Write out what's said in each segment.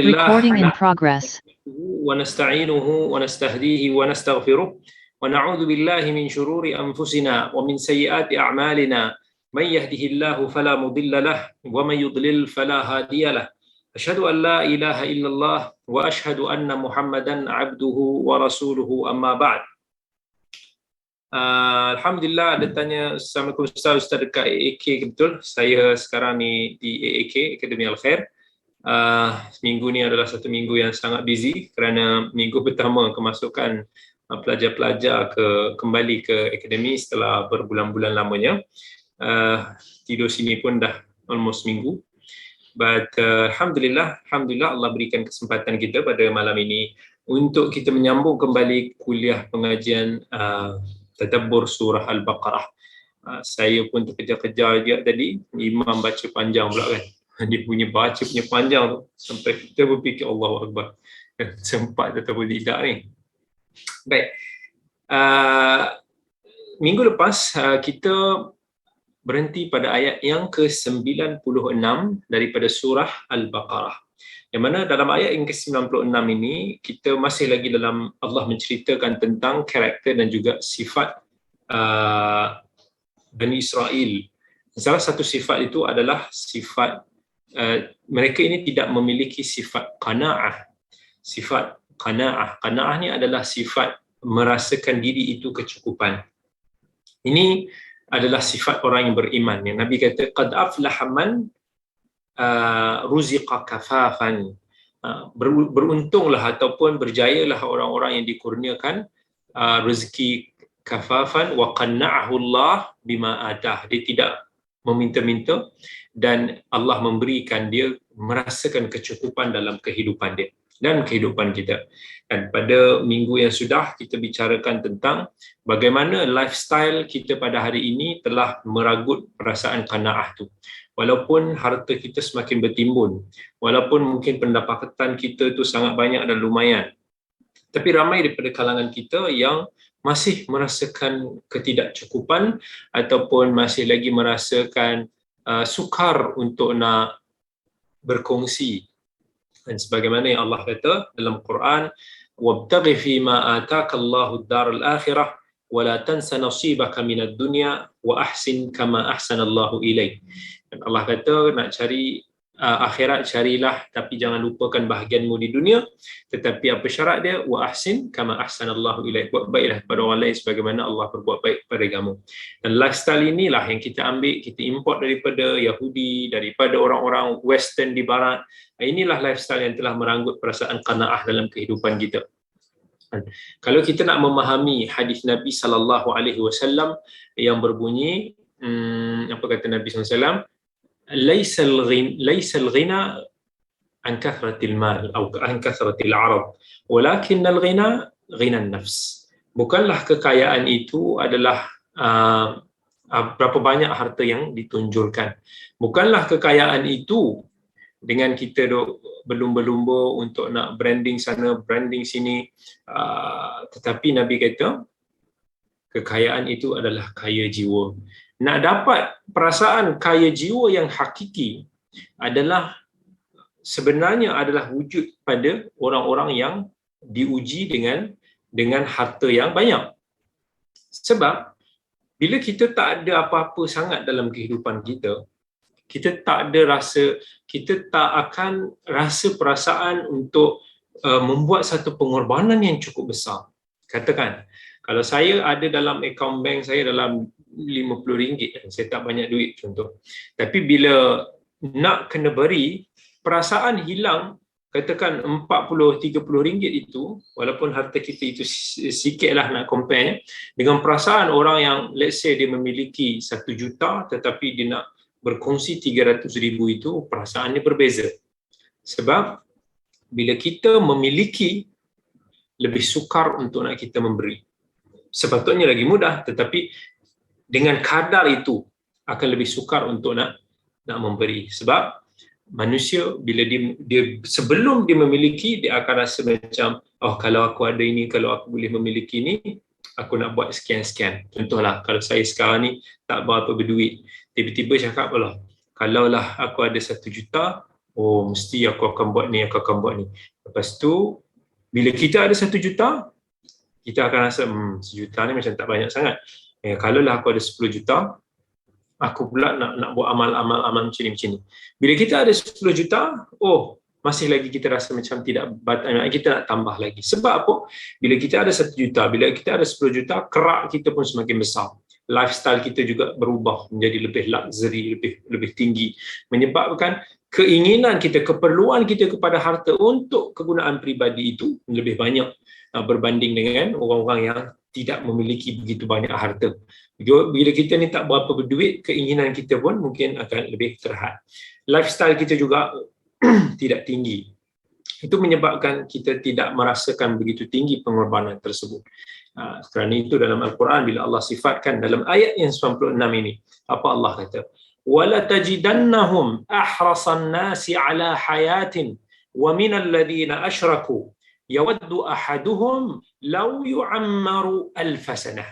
Recording in Alhamdulillah progress. ونستعينه ونستهديه ونستغفره ونعوذ بالله من شرور أنفسنا ومن سيئات أعمالنا من يهده الله فلا مضل له ومن يضلل فلا هادي له أشهد أن لا إله إلا الله وأشهد أن محمدا عبده ورسوله أما بعد. Alhamdulillah, ada tanya, Assalamualaikum Ustaz dekat AAK ke betul? Saya sekarang ni di AAK, Akademi Al-Khair. Minggu ni adalah satu minggu yang sangat busy kerana minggu pertama kemasukan pelajar-pelajar kembali ke akademi setelah berbulan-bulan lamanya. Tidur sini pun dah almost minggu. But Alhamdulillah Allah berikan kesempatan kita pada malam ini untuk kita menyambung kembali kuliah pengajian tadabbur surah Al-Baqarah. Saya pun terkejar-kejar juga tadi, imam baca panjang pula kan. Dia punya baca punya panjang tu sampai kita berfikir Allahu Akbar, sempat ataupun tidak ni. Baik, minggu lepas kita berhenti pada ayat yang ke-96 daripada surah Al-Baqarah, yang mana dalam ayat yang ke-96 ini kita masih lagi dalam Allah menceritakan tentang karakter dan juga sifat Bani Israel. Salah satu sifat itu adalah sifat mereka ini tidak memiliki sifat qanaah. Sifat qanaah ni adalah sifat merasakan diri itu kecukupan. Ini adalah sifat orang yang beriman. Yang Nabi kata qad aflaha man ruziqa kafafan. Beruntunglah ataupun berjayalah orang-orang yang dikurniakan rezeki kafafan wa qanna'ahu Allah bima atah. Dia tidak meminta-minta dan Allah memberikan dia merasakan kecukupan dalam kehidupan dia dan kehidupan kita. Dan pada minggu yang sudah kita bicarakan tentang bagaimana lifestyle kita pada hari ini telah meragut perasaan qanaah tu. Walaupun harta kita semakin bertimbun, walaupun mungkin pendapatan kita tu sangat banyak dan lumayan, tapi ramai daripada kalangan kita yang masih merasakan ketidakcukupan ataupun masih lagi merasakan sukar untuk nak berkongsi. Dan sebagaimana yang Allah kata dalam Quran, wabtaghi fima ataakallahu ad-daral akhirah wa la tansa nasibaka minad dunya wa ahsin kama ahsanallahu ilaik. Dan Allah kata nak cari akhirat, carilah tapi jangan lupakan bahagianmu di dunia. Tetapi apa syarat dia? Wa ahsin kama ahsanallahu ilaik. Buat baiklah kepada orang lain sebagaimana Allah berbuat baik kepada kamu. Dan lifestyle inilah yang kita ambil, kita import daripada Yahudi, daripada orang-orang Western di barat. Inilah lifestyle yang telah meranggut perasaan qanaah dalam kehidupan kita. Kalau kita nak memahami hadis Nabi SAW yang berbunyi, apa kata Nabi SAW? ليس الغنى عن كثرة المال أو عن كثرة العرض ولكن الغنى غنى النفس. Bukanlah kekayaan itu adalah berapa banyak harta yang ditunjulkan. Bukanlah kekayaan itu dengan kita berlumba-lumba untuk nak branding sana, branding sini. Tetapi Nabi kata kekayaan itu adalah kaya jiwa. Nak dapat perasaan kaya jiwa yang hakiki sebenarnya adalah wujud pada orang-orang yang diuji dengan harta yang banyak. Sebab bila kita tak ada apa-apa sangat dalam kehidupan kita, kita tak akan rasa perasaan untuk membuat satu pengorbanan yang cukup besar. Katakan, kalau saya ada dalam akaun bank saya dalam RM50, saya tak banyak duit contoh. Tapi bila nak kena beri, perasaan hilang, katakan RM40-30 itu, walaupun harta kita itu sikit lah nak compare, dengan perasaan orang yang let's say dia memiliki 1 juta tetapi dia nak berkongsi 300,000 itu, perasaannya berbeza. Sebab bila kita memiliki, lebih sukar untuk nak kita memberi. Sepatutnya lagi mudah, tetapi dengan kadar itu akan lebih sukar untuk nak memberi. Sebab manusia bila dia sebelum dia memiliki, dia akan rasa macam, oh kalau aku ada ini, kalau aku boleh memiliki ini, aku nak buat sekian-sekian. Contohlah, kalau saya sekarang ni tak berapa berduit, tiba-tiba cakap, kalaulah aku ada 1 juta, oh mesti aku akan buat ni, aku akan buat ni. Lepas tu bila kita ada 1 juta, kita akan rasa 1 juta ni macam tak banyak sangat. Kalaulah aku ada 10 juta, aku pula nak buat amal macam ni. Bila kita ada 10 juta, oh masih lagi kita rasa macam tidak, kita nak tambah lagi. Sebab apa? Bila kita ada 1 juta, bila kita ada 10 juta, kerak kita pun semakin besar. Lifestyle kita juga berubah menjadi lebih luxury, lebih tinggi, menyebabkan keinginan kita, keperluan kita kepada harta untuk kegunaan peribadi itu lebih banyak berbanding dengan orang-orang yang tidak memiliki begitu banyak harta. Bila kita ni tak berapa berduit, keinginan kita pun mungkin akan lebih terhad. Lifestyle kita juga tidak tinggi. Itu menyebabkan kita tidak merasakan begitu tinggi pengorbanan tersebut. Kerana itu dalam Al-Quran, bila Allah sifatkan dalam ayat yang 96 ini, apa Allah kata? وَلَا تَجِدَنَّهُمْ أَحْرَصَ النَّاسِ عَلَى حَيَاتٍ وَمِنَ الَّذِينَ أَشْرَكُوا يَوَدُّ أَحَدُهُمْ لَوْ يُعَمَّرُ أَلْفَ سَنَةٍ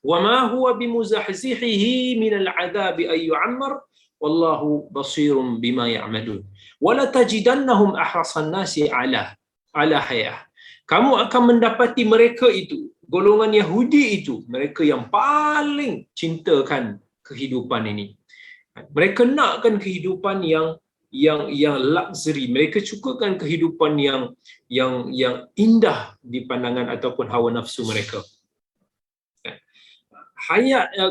وَمَا هُوَ بِمُزَحْزِحِهِ مِنَ الْعَذَابِ أَن يُعَمَّرَ وَاللَّهُ بَصِيرٌ بِمَا يَعْمَلُونَ وَلَا تَجِدَنَّهُمْ أَحْرَصَ النَّاسِ عَلَى حَيَاةٍ. Kamu akan mendapati mereka itu, golongan Yahudi itu, mereka yang paling cintakan kehidupan ini. Mereka nakkan kehidupan yang luxury. Mereka sukakan kehidupan yang indah di pandangan ataupun hawa nafsu mereka.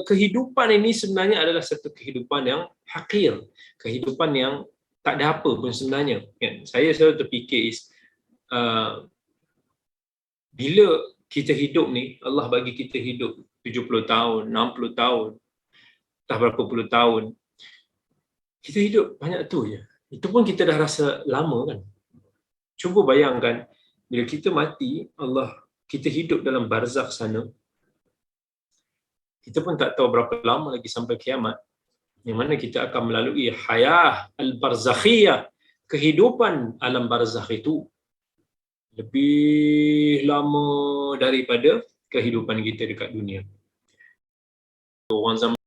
Kehidupan ini sebenarnya adalah satu kehidupan yang hakir, kehidupan yang tak ada apa pun sebenarnya. Saya selalu terfikir bila kita hidup ni, Allah bagi kita hidup 70 tahun, 60 tahun, entah berapa puluh tahun, kita hidup banyak tu je. Itu pun kita dah rasa lama kan. Cuba bayangkan bila kita mati, kita hidup dalam barzakh sana, kita pun tak tahu berapa lama lagi sampai kiamat, yang mana kita akan melalui hayah al-barzakhiyah, kehidupan alam barzakh itu lebih lama daripada kehidupan kita dekat dunia. Orang zaman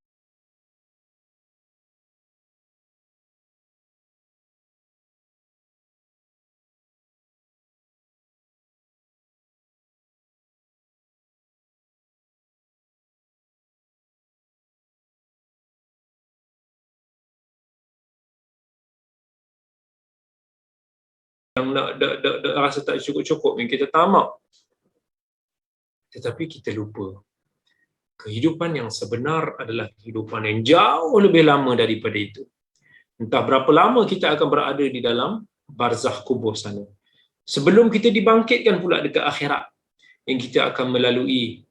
yang nak rasa tak cukup-cukup yang kita tamak, tetapi kita lupa kehidupan yang sebenar adalah kehidupan yang jauh lebih lama daripada itu. Entah berapa lama kita akan berada di dalam barzakh kubur sana, sebelum kita dibangkitkan pula dekat akhirat, yang kita akan melalui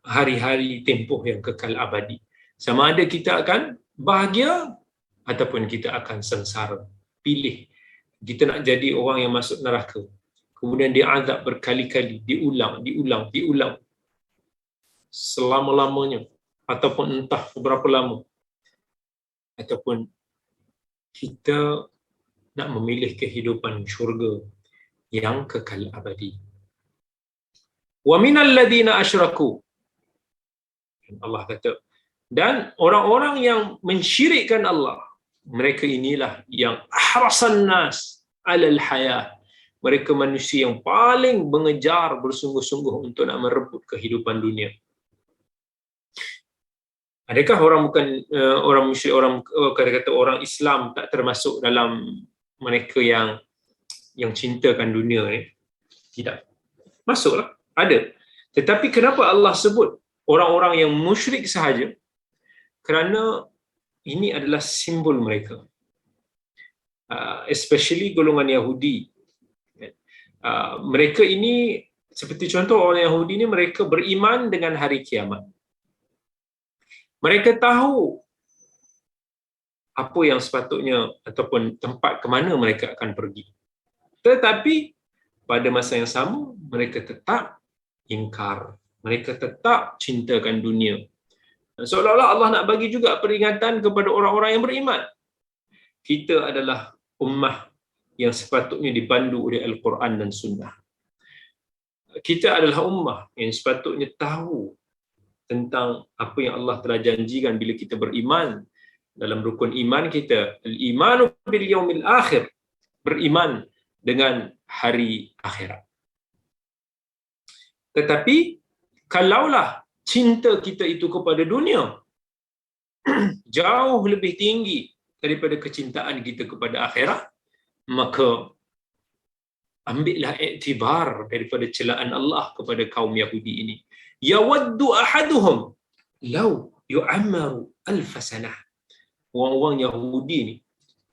hari-hari tempoh yang kekal abadi. Sama ada kita akan bahagia ataupun kita akan sengsara. Pilih. Kita nak jadi orang yang masuk neraka, kemudian diazab berkali-kali, diulang selama-lamanya, ataupun entah berapa lama, ataupun kita nak memilih kehidupan syurga yang kekal abadi. Wa minal ladina asyraku, Allah kata, dan orang-orang yang mensyirikkan Allah, mereka inilah yang ahrasan nas alal hayah, mereka manusia yang paling mengejar bersungguh-sungguh untuk nak merebut kehidupan dunia. Adakah orang musyrik, kata orang Islam tak termasuk dalam mereka yang cintakan dunia ni? Tidak. Masuklah, ada. Tetapi kenapa Allah sebut orang-orang yang musyrik sahaja? Kerana ini adalah simbol mereka. Especially golongan Yahudi. Mereka ini, seperti contoh orang Yahudi ni, mereka beriman dengan hari kiamat. Mereka tahu apa yang sepatutnya ataupun tempat ke mana mereka akan pergi. Tetapi pada masa yang sama, mereka tetap ingkar. Mereka tetap cintakan dunia. Seolah-olah Allah nak bagi juga peringatan kepada orang-orang yang beriman. Kita adalah ummah yang sepatutnya dipandu oleh Al-Quran dan Sunnah. Kita adalah ummah yang sepatutnya tahu tentang apa yang Allah telah janjikan bila kita beriman Dalam rukun iman kita, al-imanu bil yaumil akhir, beriman dengan hari akhirat. Tetapi kalaulah cinta kita itu kepada dunia jauh lebih tinggi daripada kecintaan kita kepada akhirat, maka ambillah iktibar daripada celaan Allah kepada kaum Yahudi ini. Yawaddu ahaduhum law yu'ammaru alf sanah. Orang-orang Yahudi ni,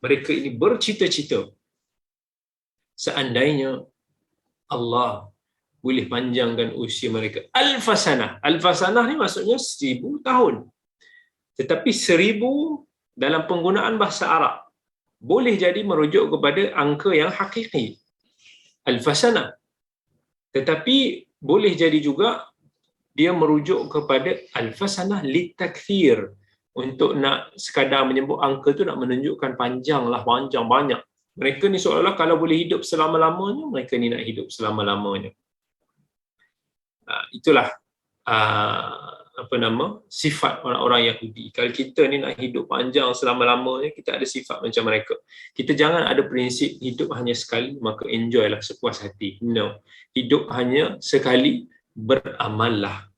mereka ini bercita-cita seandainya Allah boleh panjangkan usia mereka alf sanah. Alf sanah ni maksudnya 1000 tahun. Tetapi 1000 dalam penggunaan bahasa Arab boleh jadi merujuk kepada angka yang hakiki, al-fasanah. Tetapi boleh jadi juga dia merujuk kepada al-fasanah litakthir, untuk nak sekadar menyebut angka tu nak menunjukkan panjang lah, panjang banyak. Mereka ni seolah-olah kalau boleh hidup selama-lamanya, mereka ni nak hidup selama-lamanya. Itulah sifat orang-orang Yahudi. Kalau kita ni nak hidup panjang selama-lamanya, kita ada sifat macam mereka. Kita jangan ada prinsip hidup hanya sekali, maka enjoy lah sepuas hati. No. Hidup hanya sekali, beramallah.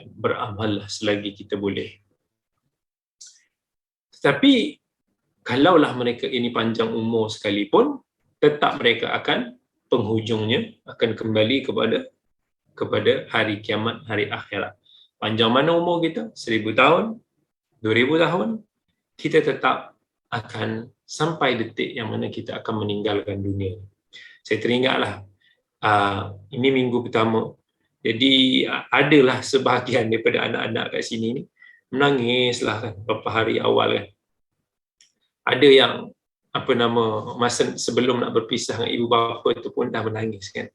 Beramallah selagi kita boleh. Tetapi kalaulah mereka ini panjang umur sekalipun, tetap mereka akan penghujungnya akan kembali kepada hari kiamat, hari akhirat. Panjang mana umur kita? 1000 tahun, 2000 tahun, kita tetap akan sampai detik yang mana kita akan meninggalkan dunia. Saya teringatlah, ini minggu pertama. Jadi adalah sebahagian daripada anak-anak kat sini ni menangislah kan beberapa hari awal kan. Ada yang masa sebelum nak berpisah dengan ibu bapa tu pun dah menangis kan.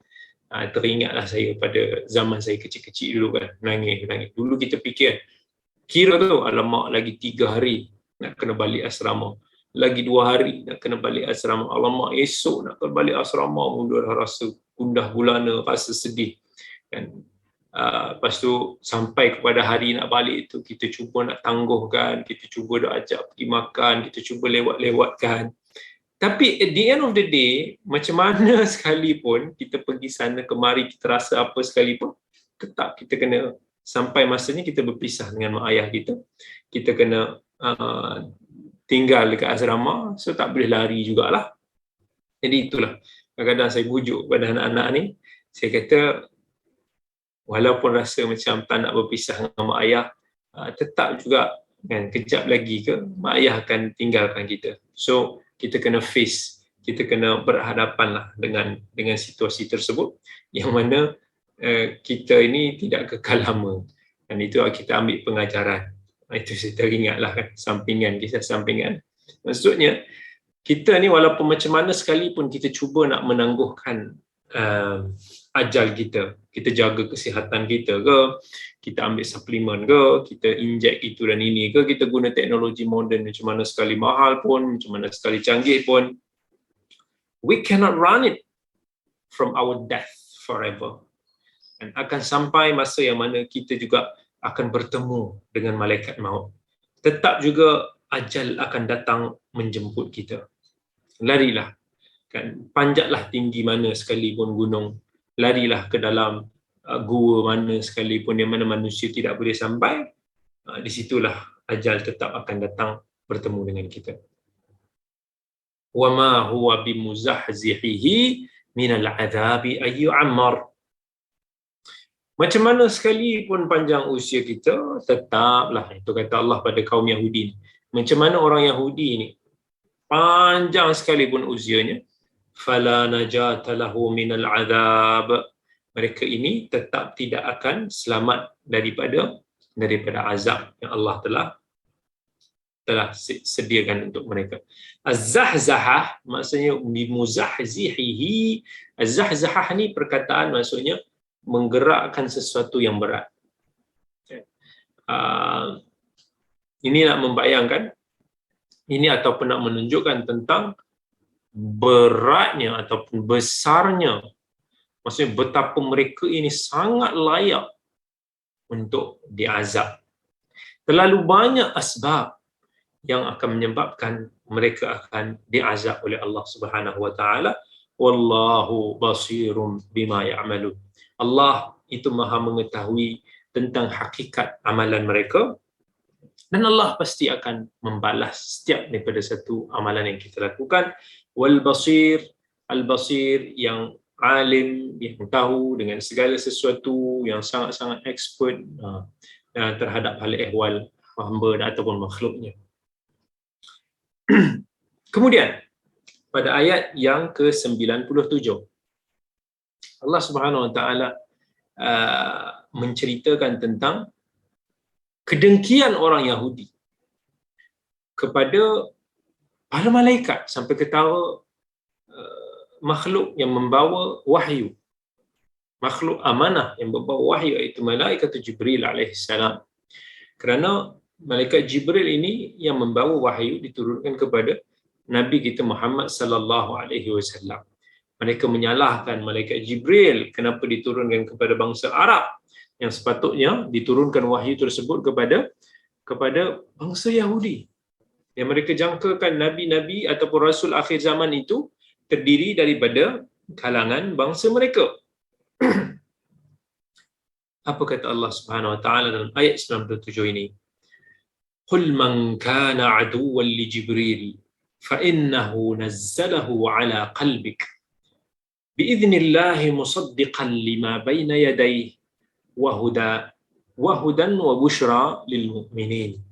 Teringatlah saya pada zaman saya kecil-kecil dulu kan, menangis. Dulu kita fikir, kira tu alamak lagi 3 hari nak kena balik asrama, lagi 2 hari nak kena balik asrama, alamak esok nak kena balik asrama, mula dah rasa gundah gulana, rasa sedih kan. Lepas tu sampai kepada hari nak balik tu, kita cuba nak tangguhkan, kita cuba nak ajak pergi makan, kita cuba lewat-lewatkan. Tapi at the end of the day, macam mana sekalipun kita pergi sana kemari, kita rasa apa sekalipun, tetap kita kena sampai masanya kita berpisah dengan mak ayah kita. Kita kena tinggal dekat asrama, so tak boleh lari jugalah. Jadi itulah, kadang-kadang saya bujuk pada anak-anak ni, saya kata walaupun rasa macam tak nak berpisah dengan mak ayah, tetap juga kan, kejap lagi ke mak ayah akan tinggalkan kita. So kita kena face, kita kena berhadapan lah dengan situasi tersebut, yang mana kita ini tidak kekal lama. Dan itu kita ambil pengajaran. Itu saya teringatlah kan, kisah sampingan. Maksudnya, kita ni walaupun macam mana sekalipun kita cuba nak menangguhkan ajal kita, kita jaga kesihatan kita ke, kita ambil suplemen ke, kita inject itu dan ini ke, kita guna teknologi moden macam mana sekali mahal pun, macam mana sekali canggih pun, we cannot run it from our death forever. Dan akan sampai masa yang mana kita juga akan bertemu dengan malaikat maut. Tetap juga ajal akan datang menjemput kita. Larilah kan, panjatlah tinggi mana sekalipun gunung, larilah ke dalam gua mana sekalipun yang mana manusia tidak boleh sampai, di situlah ajal tetap akan datang bertemu dengan kita. Wa ma huwa bimuzahzihihi minal adzabi ay yu'ammar. Macam mana sekalipun panjang usia kita, tetaplah, itu kata Allah pada kaum Yahudi ni. Macam mana orang Yahudi ni panjang sekalipun usianya, fala najata lahu minal azab, mereka ini tetap tidak akan selamat daripada azab yang Allah telah sediakan untuk mereka. Az-zahzahah maksudnya bimuzahzihihi. Az-zahzahah ni perkataan maksudnya menggerakkan sesuatu yang berat. Ini nak membayangkan ini ataupun nak menunjukkan tentang beratnya ataupun besarnya, maksudnya betapa mereka ini sangat layak untuk diazab. Terlalu banyak asbab yang akan menyebabkan mereka akan diazab oleh Allah Subhanahu wa taala. Wallahu basirum bima ya'malun. Allah itu Maha mengetahui tentang hakikat amalan mereka, dan Allah pasti akan membalas setiap daripada satu amalan yang kita lakukan. Wal basir, al basir yang alim, yang tahu dengan segala sesuatu, yang sangat-sangat expert terhadap hal ehwal hamba ataupun makhluknya. Kemudian pada ayat yang ke-97, Allah Subhanahu wa taala menceritakan tentang kedengkian orang Yahudi kepada para malaikat sampai ketawa makhluk yang membawa wahyu, makhluk amanah yang membawa wahyu, iaitu malaikat Jibril alaihissalam. Kerana malaikat Jibril ini yang membawa wahyu diturunkan kepada Nabi kita Muhammad sallallahu alaihi wasallam. Mereka menyalahkan malaikat Jibril kenapa diturunkan kepada bangsa Arab, yang sepatutnya diturunkan wahyu tersebut kepada bangsa Yahudi. Yang mereka jangkakan nabi-nabi ataupun rasul akhir zaman itu terdiri daripada kalangan bangsa mereka. Apa kata Allah Subhanahu wa taala dalam ayat 97 ini? Qul man kana aduwwan li Jibril fa innahu nazzalahu ala qalbik biidhnillahi musaddiqan lima bayna yadayhi wa hudan wa bushra lil mu'minin.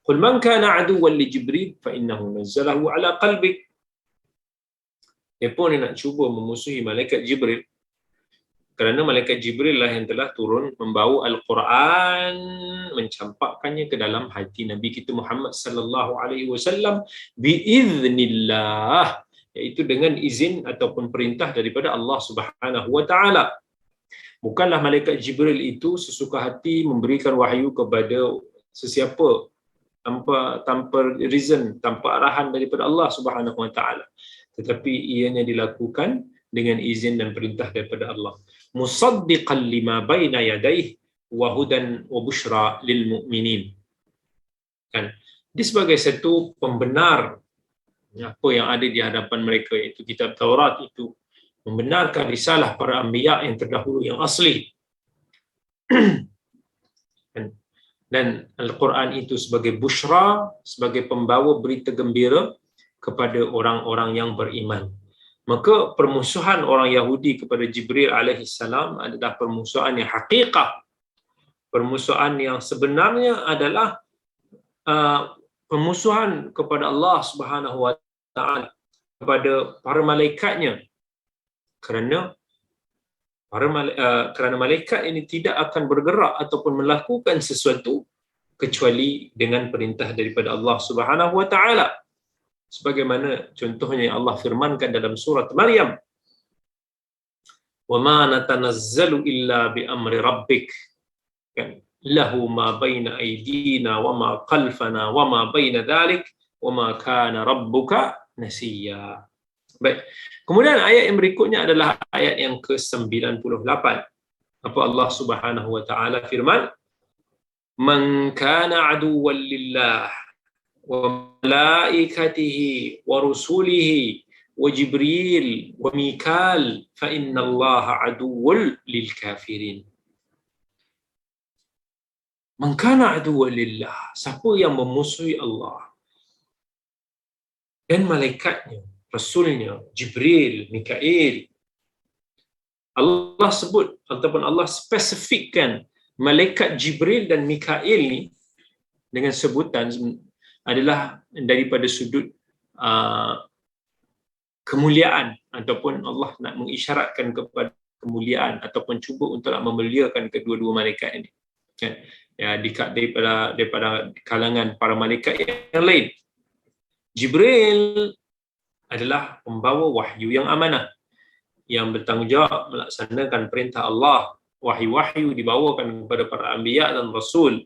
Qul man kana aduwwan li Jibril fa innahu nazzalahu ala qalbik. Mereka nak cuba memusuhi malaikat Jibril, kerana malaikat Jibril lah yang telah turun membawa Al-Quran, mencampakkannya ke dalam hati Nabi kita Muhammad sallallahu alaihi wasallam biiznillah, iaitu dengan izin ataupun perintah daripada Allah Subhanahu wa taala. Bukanlah malaikat Jibril itu sesuka hati memberikan wahyu kepada sesiapa tanpa reason, tanpa arahan daripada Allah Subhanahu wa taala, tetapi ianya dilakukan dengan izin dan perintah daripada Allah. Musaddiqan lima baina yadayhi wa hudan wa bushra lil mu'minin. Kan? Dia sebagai satu pembenar apa yang ada di hadapan mereka, iaitu kitab Taurat itu, membenarkan risalah para anbiya yang terdahulu yang asli. Dan Al-Quran itu sebagai bushra, sebagai pembawa berita gembira kepada orang-orang yang beriman. Maka permusuhan orang Yahudi kepada Jibril alaihissalam adalah permusuhan yang hakikah. Permusuhan yang sebenarnya adalah permusuhan kepada Allah Subhanahu wa taala, kepada para malaikatnya. Kerana malaikat ini tidak akan bergerak ataupun melakukan sesuatu kecuali dengan perintah daripada Allah Subhanahu wa taala. Sebagaimana contohnya yang Allah firmankan dalam surat Maryam, wa ma natanazzalu illa bi amri rabbik, kan, lahu ma baina aydina wa ma khalfana wa ma baina dhalik wa ma kana rabbuka nasiya. Baik. Kemudian ayat yang berikutnya adalah ayat yang ke-98. Apa Allah Subhanahu wa taala firman? Man kana aduwwan lillah wa malaikatihi wa rusulihi wa Jibril wa Mikal fa innallaha aduwwul lil kafirin. Man kana aduwwan lillah, siapa yang memusuhi Allah dan malaikatnya, rasulnya, Jibril, Mikail. Allah sebut ataupun Allah spesifikkan malaikat Jibril dan Mikail ni dengan sebutan adalah daripada sudut kemuliaan, ataupun Allah nak mengisyaratkan kepada kemuliaan ataupun cuba untuk nak memuliakan kedua-dua malaikat ini. Kan? Ya, daripada kalangan para malaikat yang lain. Jibril adalah pembawa wahyu yang amanah, yang bertanggungjawab melaksanakan perintah Allah. Wahyu-wahyu dibawakan kepada para anbiya dan rasul.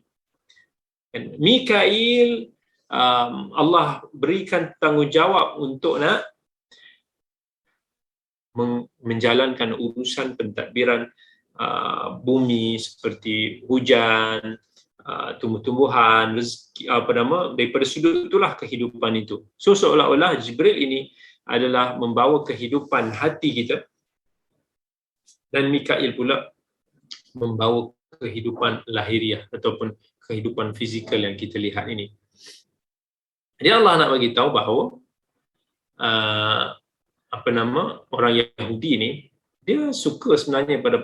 Dan Mikail, Allah berikan tanggungjawab untuk nak menjalankan urusan pentadbiran bumi seperti hujan, tumbuh-tumbuhan, rezeki, daripada sudut itulah kehidupan itu. So seolah-olah Jibril ini adalah membawa kehidupan hati kita, dan Mikail pula membawa kehidupan lahiriah ataupun kehidupan fizikal yang kita lihat ini. Jadi Allah nak bagi tahu bahawa orang Yahudi ni dia suka sebenarnya pada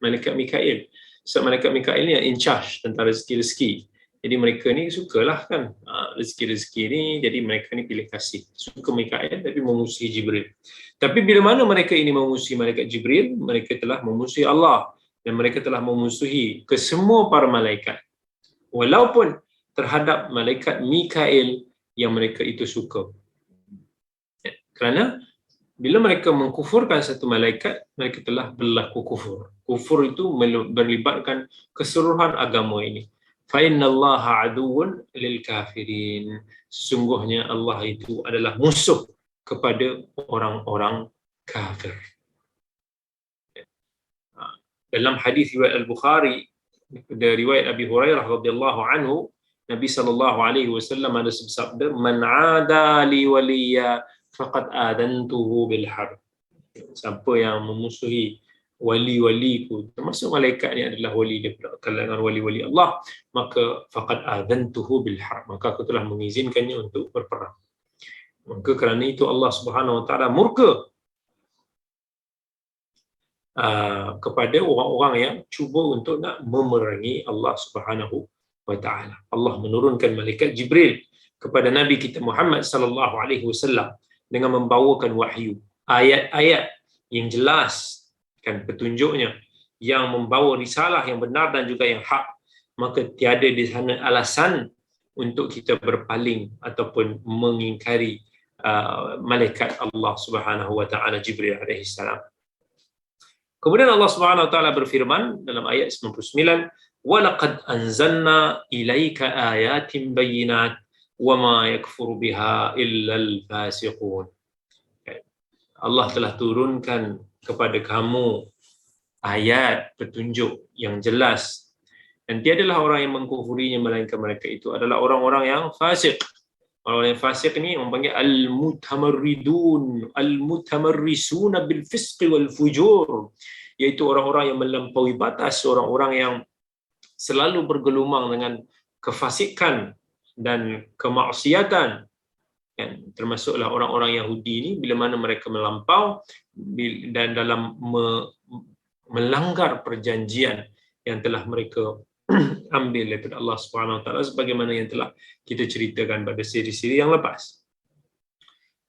malaikat Mikail. Sebab malaikat Mikail ni yang in charge tentang rezeki-rezeki. Jadi mereka ni sukalah kan rezeki-rezeki ni, jadi mereka ni pilih kasih. Suka Mikail tapi memusuhi Jibril. Tapi bila mana mereka ini memusuhi malaikat Jibril, mereka telah memusuhi Allah dan mereka telah memusuhi kesemua para malaikat. Walaupun terhadap malaikat Mikail yang mereka itu suka. Kerana bila mereka mengkufurkan satu malaikat, mereka telah berlaku kufur. Kufur itu melibatkan keseluruhan agama ini. Fa innallaha aduwwun lil kafirin. Sesungguhnya Allah itu adalah musuh kepada orang-orang kafir. Dalam hadis riwayat Al-Bukhari, dari riwayat Abi Hurairah radhiyallahu anhu, Nabi sallallahu alaihi wasallam ada bersabda, "Man 'ada li waliya faqad adantuhu bil harb." Siapa yang memusuhi wali-waliku, termasuk malaikat ni adalah wali daripada kalangan wali-wali Allah, maka faqad adantuhu bil harb, maka aku telah mengizinkannya untuk berperang. Maka kerana itu Allah Subhanahu wa taala murka kepada orang-orang yang cuba untuk nak memerangi Allah Subhanahu wa taala. Allah menurunkan malaikat Jibril kepada Nabi kita Muhammad sallallahu alaihi wasallam dengan membawakan wahyu, ayat-ayat yang jelas kan petunjuknya, yang membawa risalah yang benar dan juga yang hak. Maka tiada di sana alasan untuk kita berpaling ataupun mengingkari malaikat Allah Subhanahu wa taala Jibril alaihi salam. Kemudian Allah Subhanahu wa taala berfirman dalam ayat 99, "Wa laqad anzalna ilaika ayatin bayyinat wa ma yakfuru biha illa al-fasiqun." Allah telah turunkan kepada kamu ayat petunjuk yang jelas, dan tiadalah orang yang mengkufurinya melainkan mereka itu adalah orang-orang yang fasik. Orang yang fasik ni orang panggil al-mutamarridun, al-mutamarrisuna bil fisqi wal fujur, iaitu orang-orang yang melampaui batas, orang-orang yang selalu bergelumang dengan kefasikan dan kemaksiatan. Kan, termasuklah orang-orang Yahudi ni, bila mana mereka melampau dan dalam melanggar perjanjian yang telah mereka ambil daripada Allah Subhanahu wa taala, sebagaimana yang telah kita ceritakan pada siri-siri yang lepas.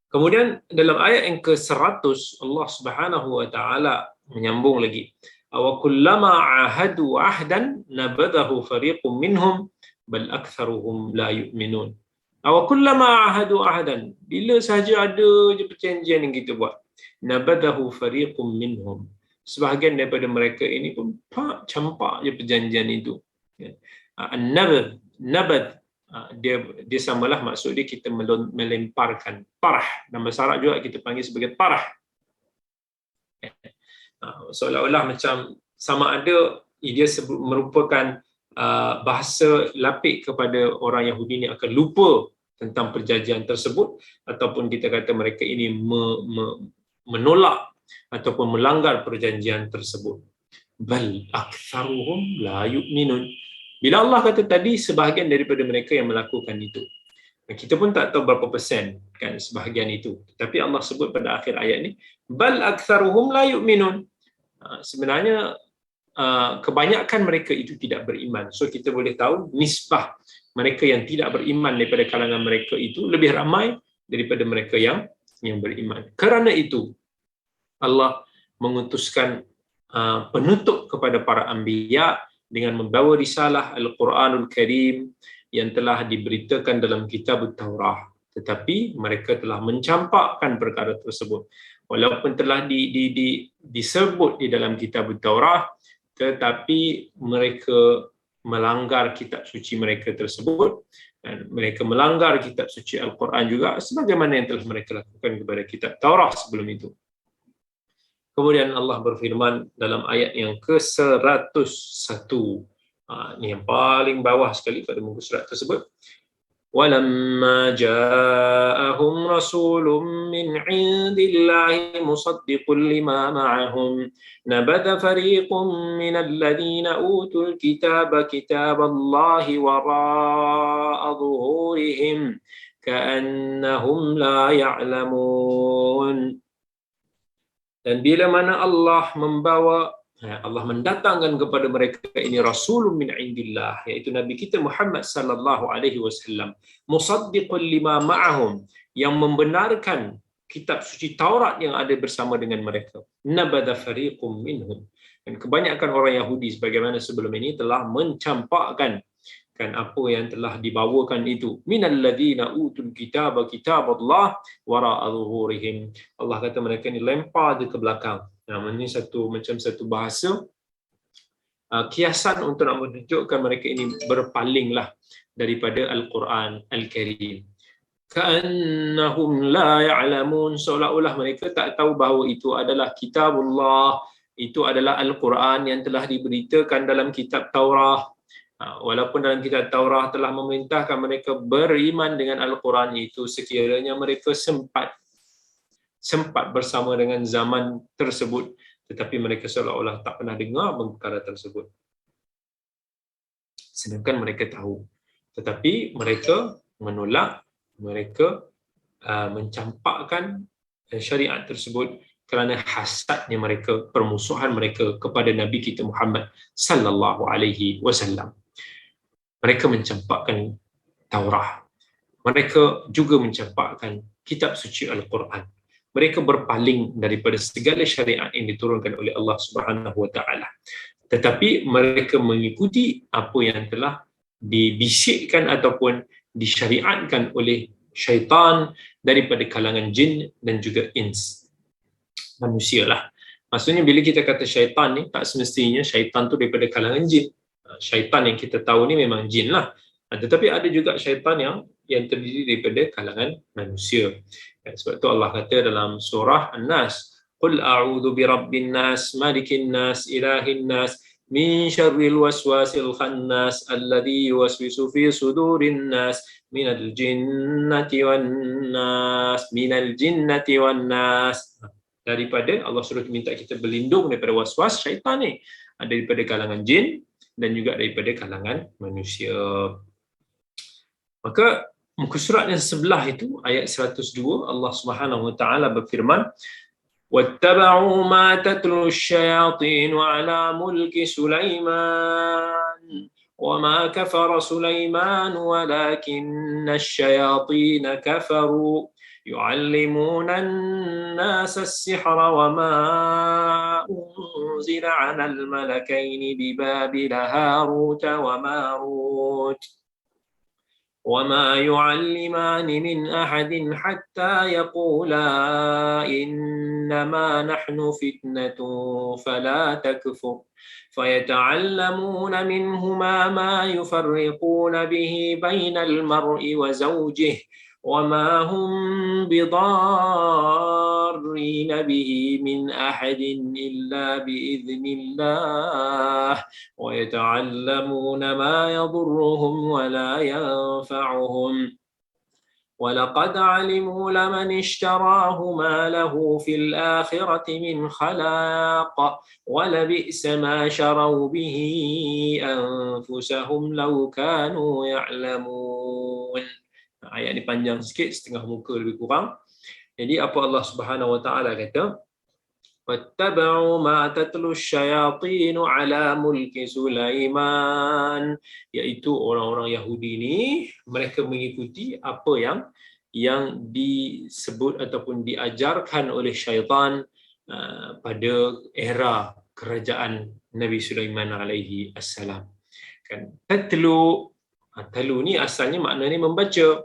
Kemudian dalam ayat yang ke-100 Allah Subhanahu wa taala menyambung lagi, "Aw kullama ahadu ahdan nabadahu fariqum minhum bal aktsaruhum la yu'minun." Aw kullama ahadu ahdan, bila sahaja ada je perjanjian yang kita buat, nabadahu fariqum minhum, sebahagian daripada mereka ini pun campak je perjanjian itu. Nabad dia samalah, maksud dia kita melemparkan. Tarah, nama Arab juga kita panggil sebagai tarah. Seolah-olah macam sama ada dia merupakan bahasa lapik kepada orang Yahudi ni akan lupa tentang perjanjian tersebut, ataupun kita kata mereka ini menolak ataupun melanggar perjanjian tersebut. Bal aktsaruhum la yu'minun. Bila Allah kata tadi sebahagian daripada mereka yang melakukan itu, kita pun tak tahu berapa persen kan sebahagian itu, tapi Allah sebut pada akhir ayat ni, bal aktsaruhum la yu'minun. Sebenarnya kebanyakan mereka itu tidak beriman. So kita boleh tahu nisbah mereka yang tidak beriman daripada kalangan mereka itu lebih ramai daripada mereka yang beriman. Kerana itu Allah mengutuskan penutup kepada para anbiya dengan membawa risalah Al-Quranul Karim yang telah diberitakan dalam kitab Taurah, tetapi mereka telah mencampakkan perkara tersebut. Walaupun telah disebut di dalam kitab Taurah, tetapi mereka melanggar kitab suci mereka tersebut, dan mereka melanggar kitab suci Al-Quran juga sebagaimana yang telah mereka lakukan kepada kitab Taurah sebelum itu. Kemudian Allah berfirman dalam ayat yang ke-101, Ini yang paling bawah sekali pada muka surat tersebut. وَلَمَّا جَاءَهُمْ رَسُولٌ مِّنْ عِندِ اللَّهِ مُصَدِّقٌ لِّمَا مَعَهُمْ نَبَذَ فَرِيقٌ مِّنَ الَّذِينَ أُوتُوا الْكِتَابَ كِتَابَ اللَّهِ وَرَاءَ ظُهُورِهِمْ كَأَنَّهُمْ لَا يَعْلَمُونَ. Dan bila mana Allah mendatangkan kepada mereka ini rasulun min indillah, iaitu Nabi kita Muhammad sallallahu alaihi wasallam, musaddiqun lima ma'ahum, yang membenarkan kitab suci Taurat yang ada bersama dengan mereka. Nabadha fariqum minhum. Dan kebanyakan orang Yahudi sebagaimana sebelum ini telah mencampakkan apa yang telah dibawakan itu, minal ladzina utul kitaba kitaballah wara'a zuhurihim. Allah kata mereka ni lempar dia ke belakang. Ini macam satu bahasa kiasan untuk nak menunjukkan mereka ini berpalinglah daripada Al-Quran Al-Karim. Ka'annahum la ya'lamun, seolah-olah mereka tak tahu bahawa itu adalah kitabullah, itu adalah Al-Quran yang telah diberitakan dalam kitab Taurah. Walaupun dalam kitab Taurah telah memerintahkan mereka beriman dengan Al-Quran itu, sekiranya mereka sempat bersama dengan zaman tersebut, tetapi mereka seolah-olah tak pernah dengar perkara tersebut. Sedangkan mereka tahu, tetapi mereka menolak, mereka mencampakkan syariat tersebut kerana hasadnya mereka, permusuhan mereka kepada Nabi kita Muhammad sallallahu alaihi wasallam. Mereka mencampakkan Taurah. Mereka juga mencampakkan kitab suci Al-Quran. Mereka berpaling daripada segala syariat yang diturunkan oleh Allah Subhanahu wa taala. Tetapi mereka mengikuti apa yang telah dibisikkan ataupun disyariatkan oleh syaitan daripada kalangan jin dan juga ins, manusialah. Maksudnya bila kita kata syaitan ni, tak semestinya syaitan tu daripada kalangan jin. Syaitan yang kita tahu ni memang jin lah. Tetapi ada juga syaitan yang terdiri daripada kalangan manusia. Sebab itu Allah kata dalam surah An-Nas, Qul a'udhu birabbin nas, malikin nas, ilahin nas, min syarril waswasil khannas, alladhi yuwaswisu fi sudurin nas, minal jinnati wan nas. Daripada Allah suruh minta kita berlindung daripada waswas syaitan ni, daripada kalangan jin dan juga daripada kalangan manusia. Maka muka surat yang sebelah itu, ayat 102, Allah Subhanahu wa taala berfirman, wattaba'u ma tatlu asyayatin 'ala mulki Sulaiman wama kafara Sulaiman walakinna asyayatin kafaru yu'allimuna an-nasa as-sihra wama unzila 'ala al-malakaini bi Babila Harut wa Marut وَمَا يُعَلِّمَانِ مِنْ أَحَدٍ حَتَّى يَقُولَا إِنَّمَا نَحْنُ فِتْنَةٌ فَلَا تَكْفُرْ فَيَتَعَلَّمُونَ مِنْهُمَا مَا يُفَرِّقُونَ بِهِ بَيْنَ الْمَرْءِ وَزَوْجِهِ وَمَا هُمْ بِضَارِّينَ بِهِ مِنْ أَحَدٍ إِلَّا بِإِذْنِ اللَّهِ وَيَتَعَلَّمُونَ مَا يَضُرُّهُمْ وَلَا يَنفَعُهُمْ وَلَقَدْ عَلِمُوا لَمَنِ اشْتَرَاهُ مَا لَهُ فِي الْآخِرَةِ مِنْ خَلَاقٍ وَلَبِئْسَ مَا شَرَوْا بِهِ أَنفُسَهُمْ لَوْ كَانُوا يَعْلَمُونَ. Ayat ni panjang sikit, setengah muka lebih kurang. Jadi apa Allah Subhanahu wa taala kata, wattaba'u ma tatlu asyayatin 'ala mulki Sulaiman, iaitu orang-orang Yahudi ni mereka mengikuti apa yang disebut ataupun diajarkan oleh syaitan pada era kerajaan Nabi Sulaiman alaihi assalam. Kan talu ni asalnya maknanya membaca,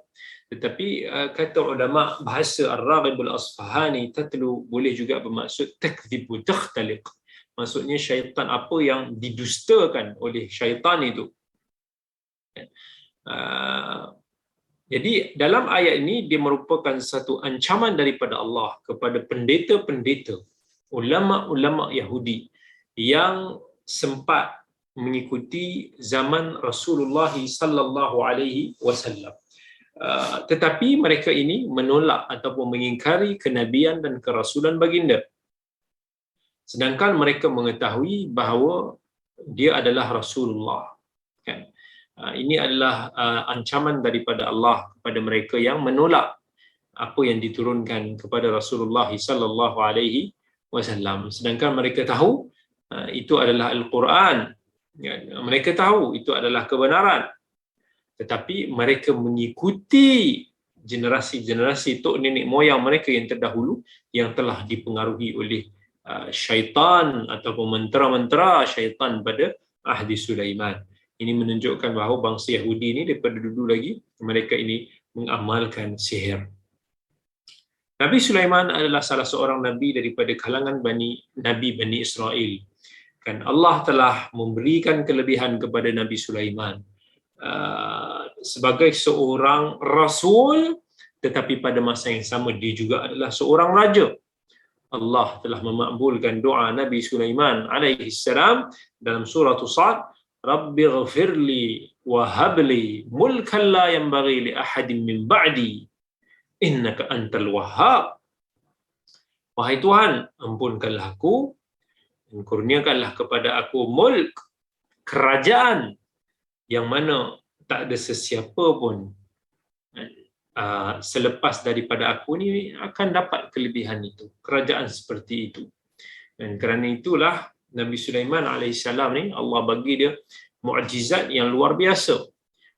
tetapi kata ulama bahasa Ar-Raghib Al-Asfahani, tatlu boleh juga bermaksud takdzibu takhtaliq. Maksudnya syaitan, apa yang didustakan oleh syaitan itu. Jadi dalam ayat ini dia merupakan satu ancaman daripada Allah kepada pendeta-pendeta, ulama-ulama Yahudi yang sempat mengikuti zaman Rasulullah sallallahu alaihi wasallam. Tetapi mereka ini menolak ataupun mengingkari kenabian dan kerasulan baginda. Sedangkan mereka mengetahui bahawa dia adalah Rasulullah. Kan? Ini adalah ancaman daripada Allah kepada mereka yang menolak apa yang diturunkan kepada Rasulullah sallallahu alaihi wasallam. Sedangkan mereka tahu itu adalah Al-Quran. Mereka tahu itu adalah kebenaran. Tetapi mereka mengikuti generasi-generasi tok nenek moyang mereka yang terdahulu yang telah dipengaruhi oleh syaitan ataupun mentera-mentera syaitan pada ahdi Sulaiman. Ini menunjukkan bahawa bangsa Yahudi ini daripada dulu lagi mereka ini mengamalkan sihir. Nabi Sulaiman adalah salah seorang nabi daripada kalangan Nabi Bani Israel. Kan Allah telah memberikan kelebihan kepada Nabi Sulaiman sebagai seorang rasul, tetapi pada masa yang sama dia juga adalah seorang raja. Allah telah memakbulkan doa Nabi Sulaiman alaihi salam dalam surah Sad, Rabbighfirli wa habli mulkan la yanbaghi li ahadin min ba'di innaka antal wahhab. Wahai Tuhan, ampunkanlah aku dan kurniakanlah kepada aku mulk, kerajaan yang mana tak ada sesiapa pun selepas daripada aku ni akan dapat kelebihan itu, kerajaan seperti itu. Dan kerana itulah Nabi Sulaiman alaihissalam ni Allah bagi dia mukjizat yang luar biasa,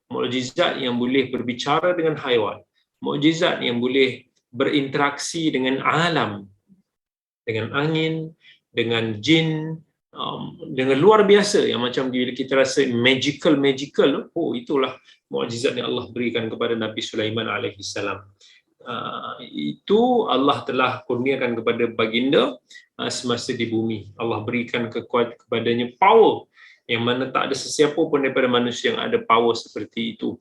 mukjizat yang boleh berbicara dengan haiwan, mukjizat yang boleh berinteraksi dengan alam, dengan angin, dengan jin, dengan luar biasa yang macam bila kita rasa magical, oh itulah mukjizat yang Allah berikan kepada Nabi Sulaiman alaihi salam. Itu Allah telah kurniakan kepada baginda semasa di bumi. Allah berikan kekuatan kepadanya, power yang mana tak ada sesiapa pun daripada manusia yang ada power seperti itu.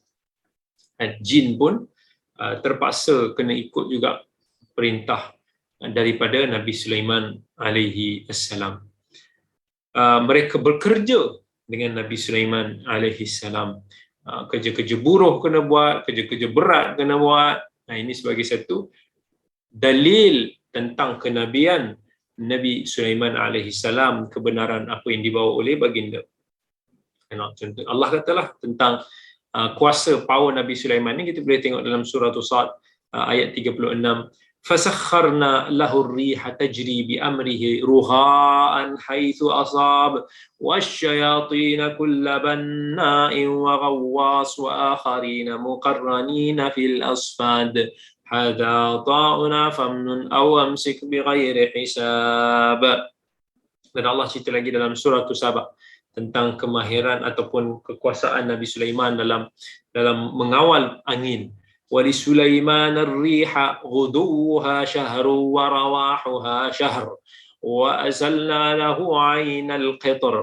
Dan jin pun terpaksa kena ikut juga perintah daripada Nabi Sulaiman alaihi salam. Mereka bekerja dengan Nabi Sulaiman alaihi salam. Kerja-kerja buruh kena buat, kerja-kerja berat kena buat. Ini sebagai satu dalil tentang kenabian Nabi Sulaiman alaihi salam, kebenaran apa yang dibawa oleh baginda. Contoh Allah katalah tentang kuasa power Nabi Sulaiman ni, kita boleh tengok dalam surah Sad ayat 36. فَسَخَّرْنَا لَهُ الرِّيحَ تَجْرِي بِأَمْرِهِ رُخَاءً حَيْثُ أَصَابَ وَالشَّيَاطِينَ كُلَّ بَنَّاءٍ وَغَوَّاصٍ وَآخَرِينَ مُقَرَّنِينَ فِي الْأَصْفَادِ هَذَا عَطَاؤُنَا فَامْنُنْ أَوْ أَمْسِكْ بِغَيْرِ حِسَابٍ. Dan Allah cerita lagi dalam surah Sabah tentang kemahiran ataupun kekuasaan Nabi Sulaiman dalam mengawal angin. وَلِسُلَيْمَانَ الرِّيحَ غُدُوُّهَا شَهْرٌ وَرَوَاحُهَا شَهْرٌ وَأَزَلْنَا لَهُ عَيْنَ الْقِطْرِ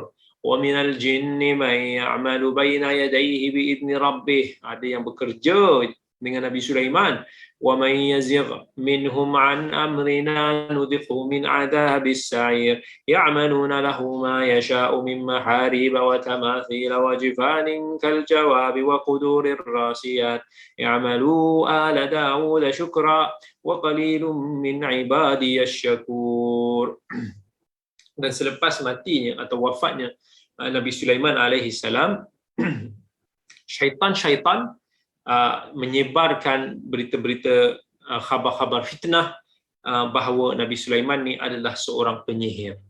وَمِنَ الْجِنِّ مَنْ يَعْمَلُ بَيْنَ يَدَيْهِ بِإِذْنِ رَبِّهِ. Ada yang bekerja dengan Nabi Sulaiman. وَمَنْ يَزِغْ مِنْهُمْ عَنْ أَمْرِنَا نُذِقْهُ مِنْ عَذَابِ السَّعِيرِ يَعْمَلُونَ لَهُ مَا يَشَاءُ مِنْ مَحَارِيبَ وَتَمَاثِيلَ وَجِفَانٍ كَالْجَوَابِ وَقُدُورِ الرَّاسِيَاتِ يَعْمَلُوا آلَ دَاوُودَ شُكْرًا وَقَلِيلٌ مِنْ عِبَادِيَ الشَّكُورِ. Dan selepas matinya atau wafatnya Nabi Sulaiman alaihi salam, syaitan-syaitan menyebarkan berita-berita, khabar-khabar fitnah bahawa Nabi Sulaiman ni adalah seorang penyihir.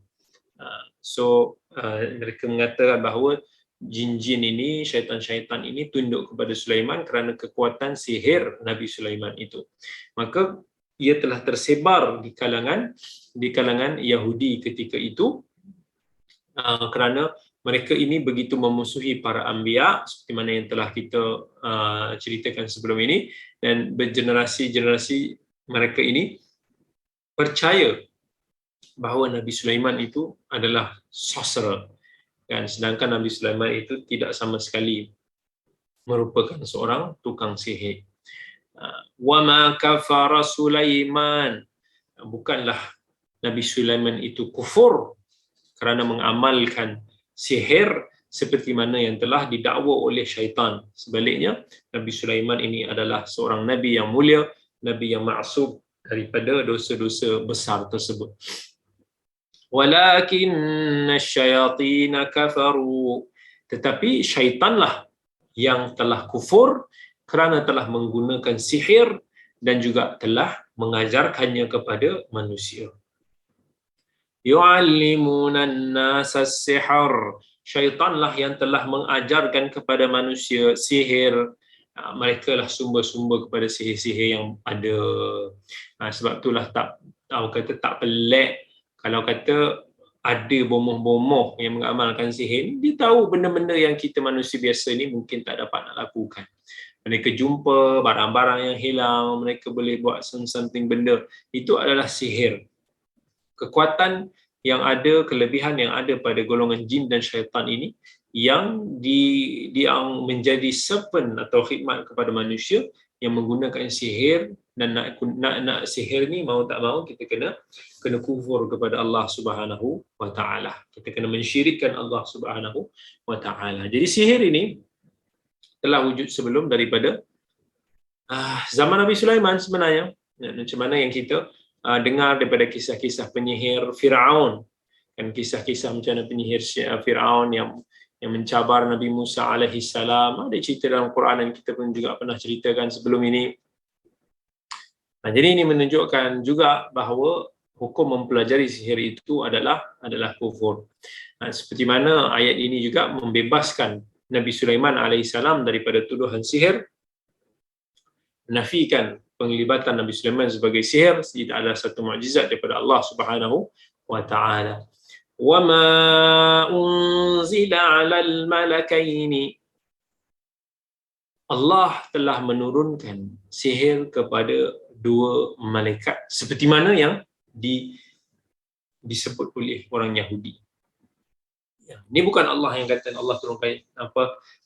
Mereka mengatakan bahawa jin-jin ini, syaitan-syaitan ini tunduk kepada Sulaiman kerana kekuatan sihir Nabi Sulaiman itu. Maka ia telah tersebar di kalangan Yahudi ketika itu, kerana mereka ini begitu memusuhi para anbiya seperti mana yang telah kita ceritakan sebelum ini, dan bergenerasi-generasi mereka ini percaya bahawa Nabi Sulaiman itu adalah sorcerer, kan? Sedangkan Nabi Sulaiman itu tidak sama sekali merupakan seorang tukang sihir. Wa ma kafara Sulaiman, bukanlah Nabi Sulaiman itu kufur kerana mengamalkan sihir, seperti mana yang telah didakwa oleh syaitan. Sebaliknya, Nabi Sulaiman ini adalah seorang nabi yang mulia, nabi yang maksum daripada dosa-dosa besar tersebut. Walakinna syayatina kafaru, tetapi syaitanlah yang telah kufur kerana telah menggunakan sihir dan juga telah mengajarkannya kepada manusia. Yu'allimuna an-nasa as-sihr, syaitanlah yang telah mengajarkan kepada manusia sihir. Mereka lah sumber-sumber kepada sihir-sihir yang ada. Sebab itulah tak pelik kalau kata ada bomoh-bomoh yang mengamalkan sihir. Dia tahu benda-benda yang kita manusia biasa ni mungkin tak dapat nak lakukan. Mereka jumpa barang-barang yang hilang, mereka boleh buat something benda. Itu adalah sihir. Kekuatan yang ada, kelebihan yang ada pada golongan jin dan syaitan ini yang yang menjadi servant atau khidmat kepada manusia yang menggunakan sihir, dan nak sihir ni mau tak mau kita kena kufur kepada Allah Subhanahu wa taala. Kita kena mensyirikkan Allah Subhanahu wa taala. Jadi sihir ini telah wujud sebelum daripada zaman Nabi Sulaiman sebenarnya. Macam mana yang kita dengar daripada kisah-kisah penyihir Firaun, kan, kisah-kisah macam mana penyihir Firaun yang mencabar Nabi Musa alaihi salam. Ada cerita dalam Quran dan kita pun juga pernah ceritakan sebelum ini. Jadi ini menunjukkan juga bahawa hukum mempelajari sihir itu adalah kufur. Seperti mana ayat ini juga membebaskan Nabi Sulaiman alaihissalam daripada tuduhan sihir, menafikan penglibatan Nabi Sulaiman sebagai sihir. Tidak ada satu mukjizat daripada Allah Subhanahu wa taala. Wa ma unzila 'alal malakaini, Allah telah menurunkan sihir kepada dua malaikat seperti mana yang disebut oleh orang Yahudi. Ini bukan Allah yang kata Allah turunkan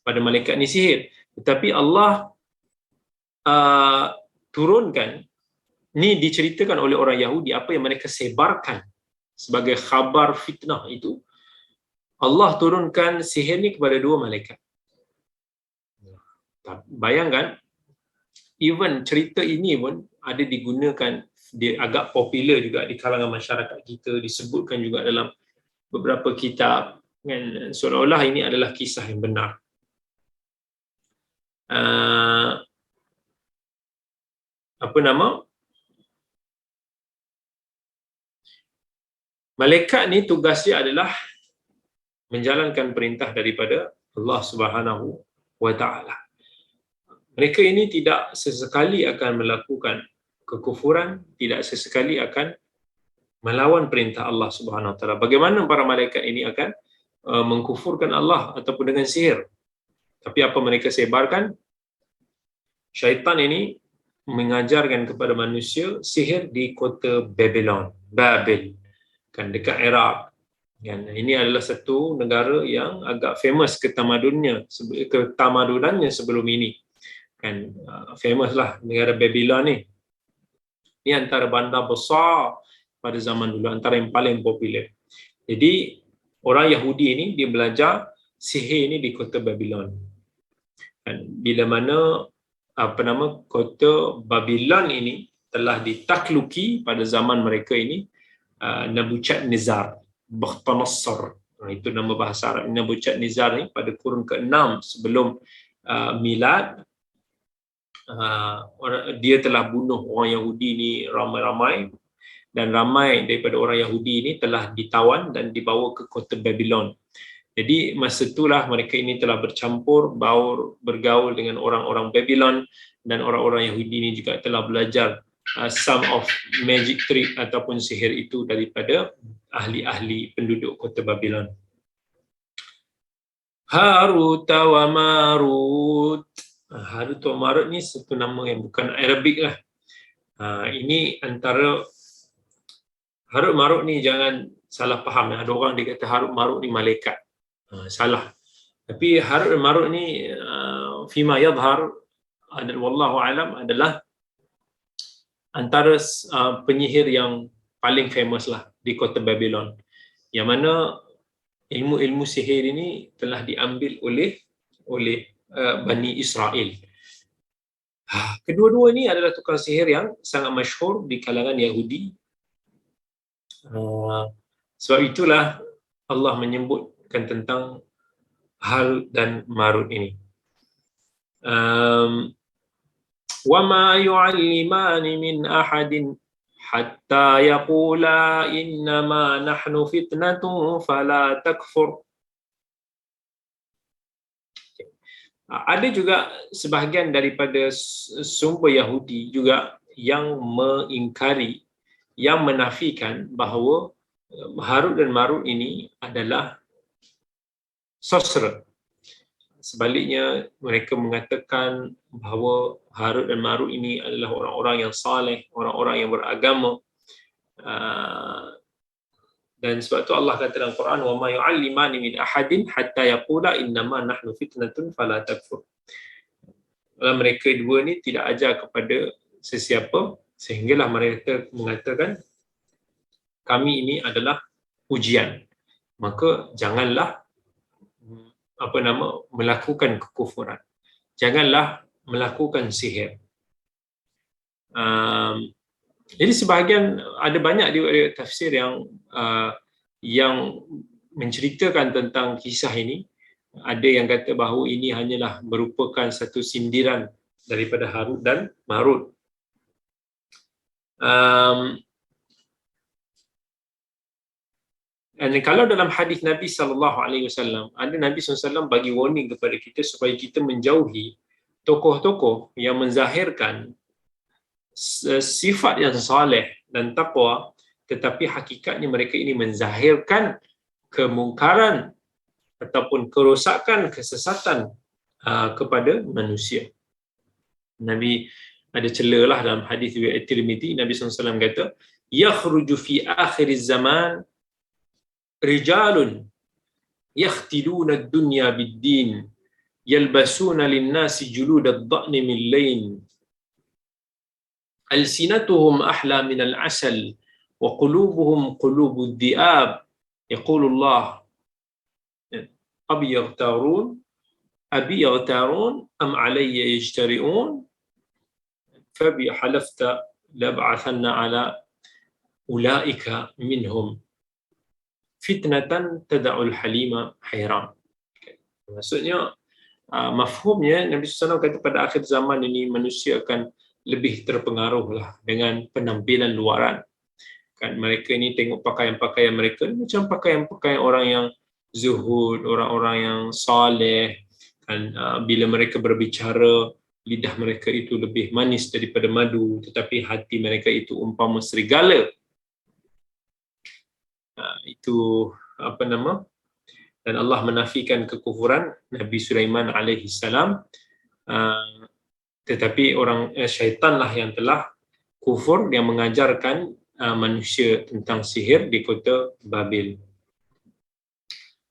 pada malaikat ni sihir, tetapi Allah turunkan, ni diceritakan oleh orang Yahudi apa yang mereka sebarkan sebagai khabar fitnah itu. Allah turunkan sihir ni kepada dua malaikat. Bayangkan, even cerita ini pun ada digunakan, dia agak popular juga di kalangan masyarakat kita, disebutkan juga dalam beberapa kitab, kan, seolah-olah ini adalah kisah yang benar. Malaikat ni tugasnya adalah menjalankan perintah daripada Allah Subhanahu wa taala. Mereka ini tidak sesekali akan melakukan kekufuran, tidak sesekali akan melawan perintah Allah Subhanahu wa taala. Bagaimana para malaikat ini akan mengkufurkan Allah ataupun dengan sihir? Tapi apa mereka sebarkan? Syaitan ini mengajarkan kepada manusia sihir di kota Babel, kan, dekat Iraq. Kan, ini adalah satu negara yang agak famous ketamadunannya sebelum ini. Kan, famous lah negara Babylon ni. Ini antara bandar besar pada zaman dulu, antara yang paling popular. Jadi orang Yahudi ini dia belajar sihir ini di kota Babylon. Dan bila mana kota Babylon ini telah ditakluki pada zaman mereka ini Nebuchadnezzar, Bakhtasassar. Itu nama bahasa Arab. Nebuchadnezzar ni pada kurun ke-6 sebelum milad, dia telah bunuh orang Yahudi ni ramai-ramai, dan ramai daripada orang Yahudi ini telah ditawan dan dibawa ke kota Babylon. Jadi masa itulah mereka ini telah bergaul dengan orang-orang Babylon, dan orang-orang Yahudi ini juga telah belajar some of magic trick ataupun sihir itu daripada ahli-ahli penduduk kota Babylon. Harut wa Marut. Harut wa Marut ni satu nama yang bukan Arabik lah. Ini antara Harut Marut ni jangan salah faham. Ada orang dia kata Harut Marut ni malaikat. Salah. Tapi Harut Marut ni fima yadhhar wallahu alam adalah antara penyihir yang paling famous lah di kota Babylon. Yang mana ilmu-ilmu sihir ini telah diambil oleh Bani Israel. Kedua-dua ini adalah tukang sihir yang sangat masyhur di kalangan Yahudi. Sebab itulah Allah menyebutkan tentang Harut dan Marut ini. وَمَا يُعَلِّمَانِ مِنْ أَحَدٍ حَتَّى يَقُولَا إِنَّمَا نَحْنُ فِتْنَةٌ فَلَا تَكْفُرْ. Ada juga sebahagian daripada sumber Yahudi juga yang mengingkari, yang menafikan bahawa Harut dan Marut ini adalah sorcerer. Sebaliknya, mereka mengatakan bahawa Harut dan Marut ini adalah orang-orang yang saleh, orang-orang yang beragama. Dan sebab tu Allah kata dalam Quran, وَمَا يُعَلِّمَانِ مِنْ أَحَدٍ حَتَّى يَقُولَا إِنَّمَا نَحْنُ فِتْنَةٌ فَلَا تَكْفُرْ. Mereka dua ni tidak ajar kepada sesiapa sehinggalah mereka mengatakan kami ini adalah ujian, maka janganlah melakukan kekufuran, janganlah melakukan sihir. Jadi sebahagian, ada banyak di tafsir yang menceritakan tentang kisah ini. Ada yang kata bahawa ini hanyalah merupakan satu sindiran daripada Harut dan Marut. Dan kalau dalam hadis Nabi SAW, ada Nabi SAW bagi warning kepada kita supaya kita menjauhi tokoh-tokoh yang menzahirkan sifat yang saleh dan taqwa, tetapi hakikatnya mereka ini menzahirkan kemungkaran ataupun kerosakan, kesesatan kepada manusia. Nabi ada celalah dalam hadis riwayat Tirmizi, Nabi SAW kata, yakhruju fi akhiriz zaman rijalun yakhtiluna ad-dunya bid-din yalbasuna lin-nasi julud ad-dha'n min layn alsinatuhum ahla min al-asal wa qulubuhum qulubud dhi'ab yaqulu Allah abi yaghtarun am alayya yajtari'un fabi halafta lab'athanna ala ulaika minhum fitnatan tada'ul halima hayran. Maksudnya, mafhumnya Nabi SAW kata pada akhir zaman ini manusia akan lebih terpengaruhlah dengan penampilan luaran. Kan mereka ini tengok pakaian-pakaian mereka macam pakaian-pakaian orang yang zuhud, orang-orang yang saleh. Kan bila mereka berbicara, lidah mereka itu lebih manis daripada madu, tetapi hati mereka itu umpama serigala. Itu dan Allah menafikan kekufuran Nabi Sulaiman alaihi salam, tetapi syaitanlah yang telah kufur, yang mengajarkan manusia tentang sihir di kota Babil.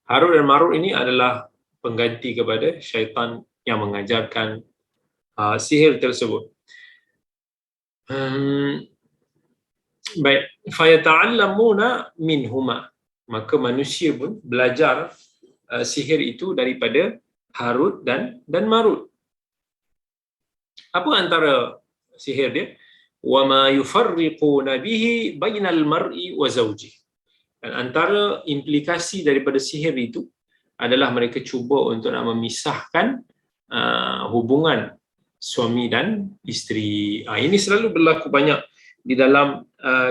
Harut dan Marut ini adalah pengganti kepada syaitan yang mengajarkan sihir tersebut. Baik, fayata'allamuna minhuma, maka manusia pun belajar sihir itu daripada Harut dan Marut. Apa antara sihir dia? Wa ma yufarriquna bihi bainal mar'i wa zawjihi. Dan antara implikasi daripada sihir itu adalah mereka cuba untuk nak memisahkan hubungan suami dan isteri. Ini selalu berlaku banyak di dalam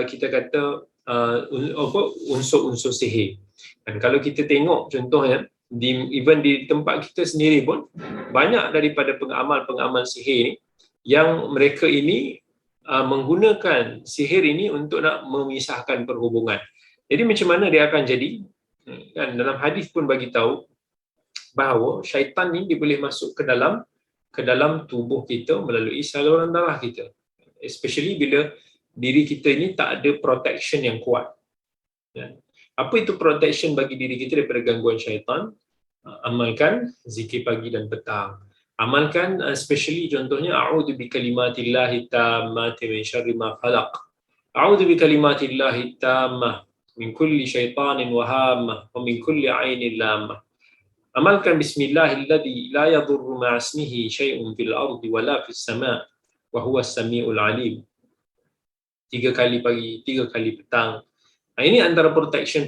kita kata unsur-unsur sihir. Dan kalau kita tengok contohnya even di tempat kita sendiri pun banyak daripada pengamal-pengamal sihir ni yang mereka ini menggunakan sihir ini untuk nak memisahkan perhubungan. Jadi macam mana dia akan jadi? Kan dalam hadis pun bagi tahu bahawa syaitan ni dia boleh masuk ke dalam tubuh kita melalui saluran darah kita. Especially bila diri kita ini tak ada protection yang kuat. Apa itu protection bagi diri kita daripada gangguan syaitan? Amalkan zikir pagi dan petang. Amalkan especially contohnya a'udzu bikalimatillahi tammati min syarri ma khalaq. A'udzu bikalimatillahi tammah min kulli syaitanin wahamah wa min kulli ainin lamah. Amalkan bismillahilladzi la yadurru ma'asmihi syai'un fil ardi wala fis sama' wa huwas samiul alim. 3 kali pagi, 3 kali petang. Ini antara protection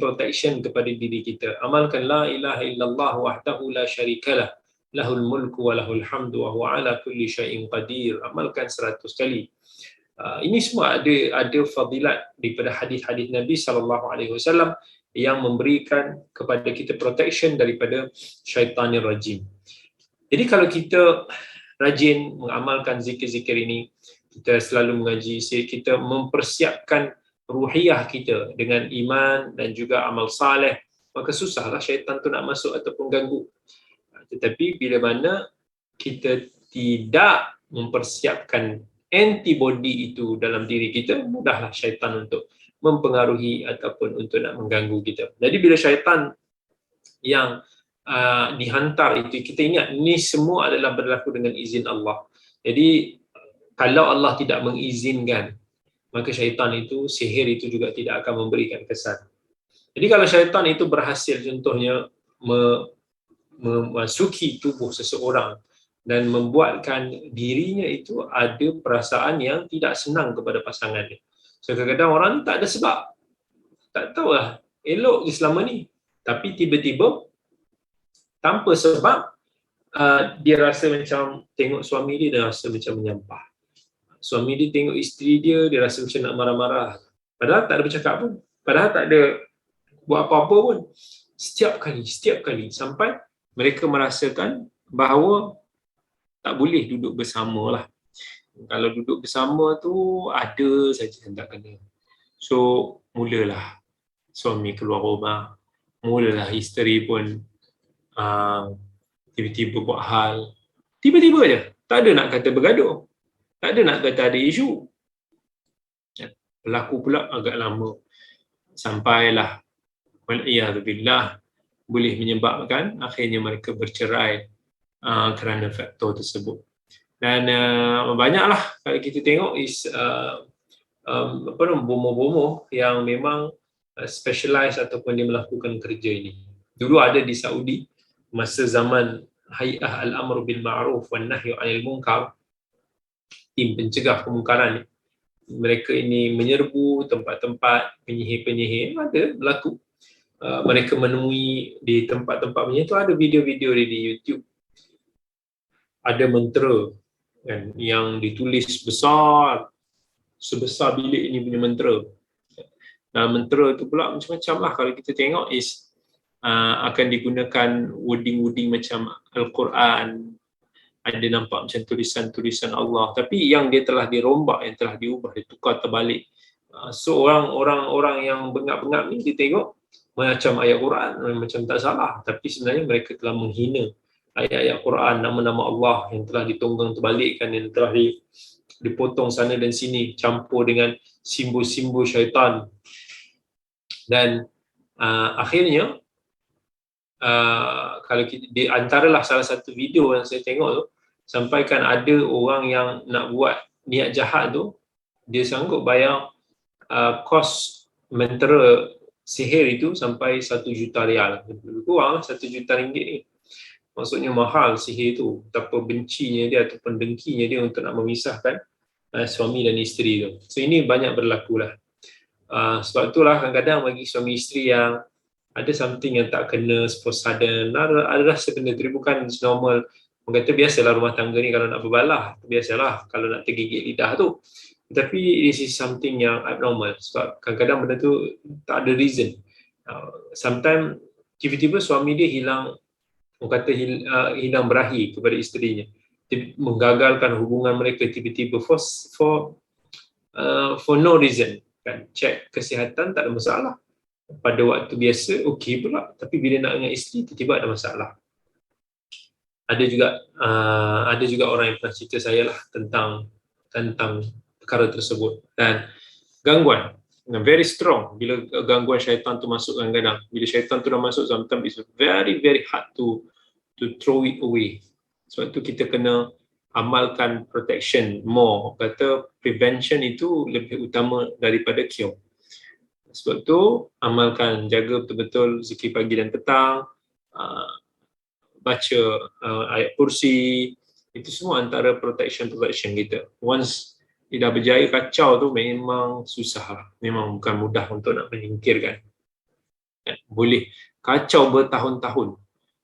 kepada diri kita. Amalkan la ilaha illallah wahdahu la syarikalah, lahul mulku wa lahul hamdu wa huwa ala kulli syai'in qadir. Amalkan 100 kali. Ini semua ada fadilat daripada hadis-hadis Nabi SAW yang memberikan kepada kita protection daripada syaitanir rajim. Jadi kalau kita rajin mengamalkan zikir-zikir ini, kita selalu mengaji, kita mempersiapkan ruhiyah kita dengan iman dan juga amal saleh, maka susahlah syaitan tu nak masuk ataupun ganggu. Tetapi bila mana kita tidak mempersiapkan antibody itu dalam diri kita, mudahlah syaitan untuk mempengaruhi ataupun untuk nak mengganggu kita. Jadi bila syaitan yang dihantar itu, kita ingat ini semua adalah berlaku dengan izin Allah. Jadi kalau Allah tidak mengizinkan, maka syaitan itu, sihir itu juga tidak akan memberikan kesan. Jadi kalau syaitan itu berhasil contohnya memasuki tubuh seseorang dan membuatkan dirinya itu ada perasaan yang tidak senang kepada pasangannya. So kadang-kadang orang tak ada sebab, tak tahulah, elok je selama ni, tapi tiba-tiba tanpa sebab dia rasa macam tengok suami dia rasa macam menyampah. Suami dia tengok isteri dia rasa macam nak marah-marah. Padahal tak ada bercakap pun. Padahal tak ada buat apa-apa pun. Setiap kali sampai mereka merasakan bahawa tak boleh duduk bersama lah. Kalau duduk bersama tu ada saja yang tak kena. So mulalah suami keluar rumah, mulalah isteri pun tiba-tiba buat hal, tiba-tiba je, tak ada nak kata bergaduh, tak ada nak kata ada isu, berlaku pula agak lama, sampailah wal'iyadzubillah boleh menyebabkan akhirnya mereka bercerai kerana faktor tersebut. Dan banyaklah kalau kita tengok bomoh-bomoh yang memang specialize ataupun dia melakukan kerja ini. Dulu ada di Saudi masa zaman Hay'ah Al-Amr bil Ma'ruf wan Nahyi 'anil Munkar, tim pencegah kemungkaran, mereka ini menyerbu tempat-tempat penyihir-penyihir, ada berlaku. Mereka menemui di tempat-tempat penyihir itu, ada video-video di YouTube, ada mentera kan, yang ditulis besar, sebesar bilik ini punya mentera. Dan mentera tu pula macam-macam lah, kalau kita tengok akan digunakan wording-wording macam Al-Quran, ada nampak macam tulisan-tulisan Allah, tapi yang dia telah dirombak, yang telah diubah, ditukar terbalik. So orang-orang yang bengap-bengap ni dia tengok macam ayat Quran, macam tak salah, tapi sebenarnya mereka telah menghina ayat-ayat Quran, nama-nama Allah yang telah ditunggang terbalikkan, yang telah dipotong sana dan sini, campur dengan simbol-simbol syaitan. Dan akhirnya kalau kita, di antaralah salah satu video yang saya tengok tu, sampaikan ada orang yang nak buat niat jahat tu, dia sanggup bayar kos mentera sihir itu sampai 1 juta rial, lebih kurang 1 juta ringgit ni. Maksudnya mahal sihir tu, betapa bencinya dia ataupun dengkinya dia untuk nak memisahkan suami dan isteri tu. So ini banyak berlaku lah. Sebab itulah kadang-kadang bagi suami isteri yang ada something yang tak kena for sudden, ada rasa benda tu, bukan normal. Orang kata biasalah rumah tangga ni kalau nak berbalah, biasalah kalau nak tergigit lidah tu. Tapi this is something yang abnormal, sebab kadang-kadang benda tu tak ada reason. Sometimes tiba-tiba suami dia hilang, orang kata hilang berahi kepada isterinya, menggagalkan hubungan mereka tiba-tiba for no reason kan. Cek kesihatan tak ada masalah, pada waktu biasa okey pula, tapi bila nak dengan isteri tiba-tiba ada masalah. Ada juga orang yang pernah cerita saya lah tentang perkara tersebut. Dan gangguan very strong bila gangguan syaitan tu masuk. Kadang-kadang bila syaitan tu dah masuk, sometimes it's very very hard to throw it away. Sebab tu kita kena amalkan protection more. Kata prevention itu lebih utama daripada cure. Sebab tu amalkan, jaga betul-betul zikir pagi dan petang, baca ayat kursi, itu semua antara protection kita. Once dia dah berjaya kacau tu memang susah lah, memang bukan mudah untuk nak menyingkirkan. Boleh kacau bertahun-tahun.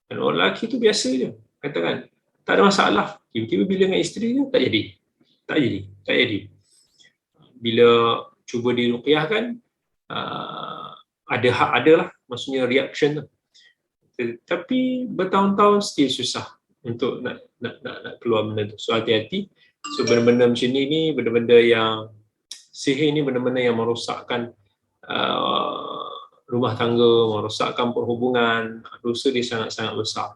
Dan orang lelaki tu biasa je, katakan tak ada masalah, tiba-tiba bila dengan isteri tu tak jadi. Bila cuba diruqyahkan, ada lah, maksudnya reaction tu. Tapi bertahun-tahun still susah untuk nak keluar benda tu. So hati-hati. So benda-benda macam ni benda-benda yang sihir ni, benda-benda yang merosakkan rumah tangga, merosakkan perhubungan. Dosa dia sangat-sangat besar.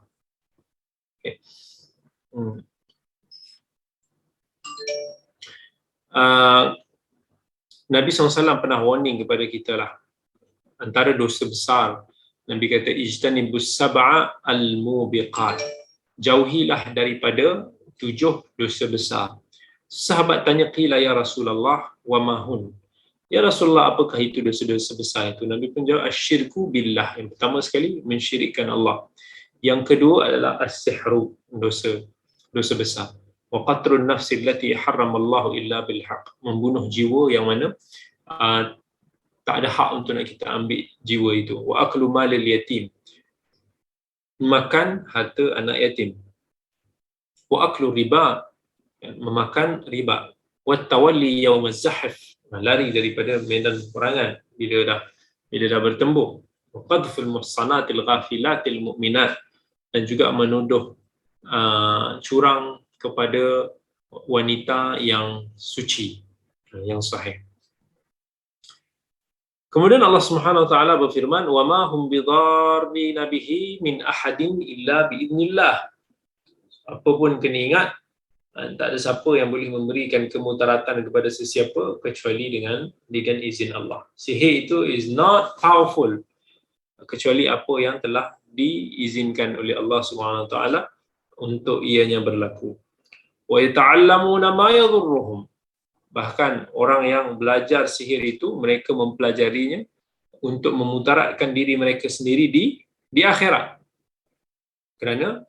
Okay. Nabi SAW pernah warning kepada kita lah, antara dosa besar, Nabi kata ijtanibus sab'a al-mubiqat, jauhilah daripada 7 dosa besar. Sahabat tanya, qila ya Rasulullah wa mahun, ya Rasulullah apakah itu dosa-dosa besar itu? Nabi pun jawab asyirku billah, yang pertama sekali mensyirikkan Allah, yang kedua adalah as-sihru, dosa besar, wa qatlun nafsi allati harramallahu illa bil haqq, membunuh jiwa yang mana tak ada hak untuk nak kita ambil jiwa itu, wa aklu malil yatim, makan harta anak yatim, wa aklu riba, memakan riba, wa tawalli yaumaz zahf, lari daripada medan peperangan bila dah bertembur, wa qadful muhsanatil ghafilatil mu'minat, dan juga menuduh curang kepada wanita yang suci, yang sahih. Kemudian Allah Subhanahu wa taala berfirman, wa ma hum bidarrina bihi min ahadin illa biidznillah. Apapun kena ingat, tak ada siapa yang boleh memberikan kemudaratan kepada sesiapa kecuali dengan izin Allah. Sihir itu is not powerful kecuali apa yang telah diizinkan oleh Allah Subhanahu wa taala untuk ianya berlaku. Wa yata'allamuna ma yadhurruhum. Bahkan orang yang belajar sihir itu, mereka mempelajarinya untuk memudaratkan diri mereka sendiri di akhirat. Kerana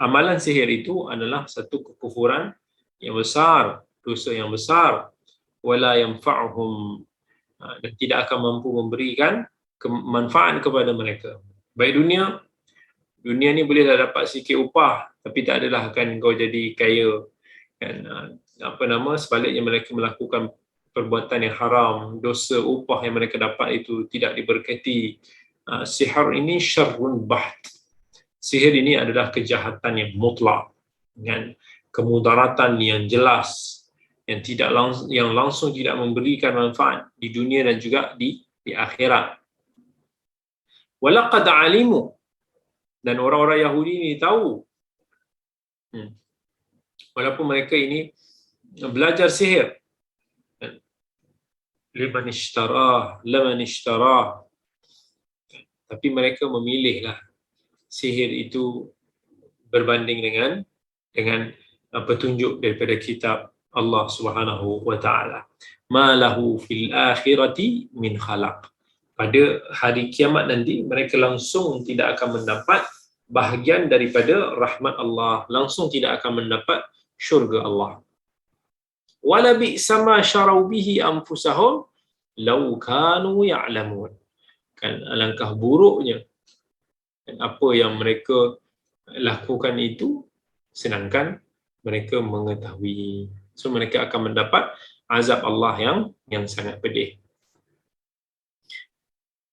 amalan sihir itu adalah satu kekufuran yang besar, dosa yang besar, wala yanfa'uhum, dan tidak akan mampu memberikan manfaat kepada mereka. Baik dunia ni boleh dah dapat sikit upah, tapi tak adalah akan kau jadi kaya. Dan sebaliknya mereka melakukan perbuatan yang haram, dosa upah yang mereka dapat itu tidak diberkati. Sihir ini syarrun baht. Sihir ini adalah kejahatan yang mutlak, dengan kemudaratan yang jelas, yang langsung tidak memberikan manfaat di dunia dan juga di akhirat. Walaqad alimu, dan orang-orang Yahudi ini tahu, walaupun mereka ini belajar sihir, laman ishtarah, tapi mereka memilihlah sihir itu berbanding dengan petunjuk daripada kitab Allah Subhanahu wa taala. Ma lahu fil akhirati min khalaq. Pada hari kiamat nanti mereka langsung tidak akan mendapat bahagian daripada rahmat Allah, langsung tidak akan mendapat syurga Allah. Wala bi'sa ma syarau bihi anfusahum law kanu ya'lamun. Kan alangkah buruknya dan apa yang mereka lakukan itu sedangkan mereka mengetahui. So mereka akan mendapat azab Allah yang sangat pedih.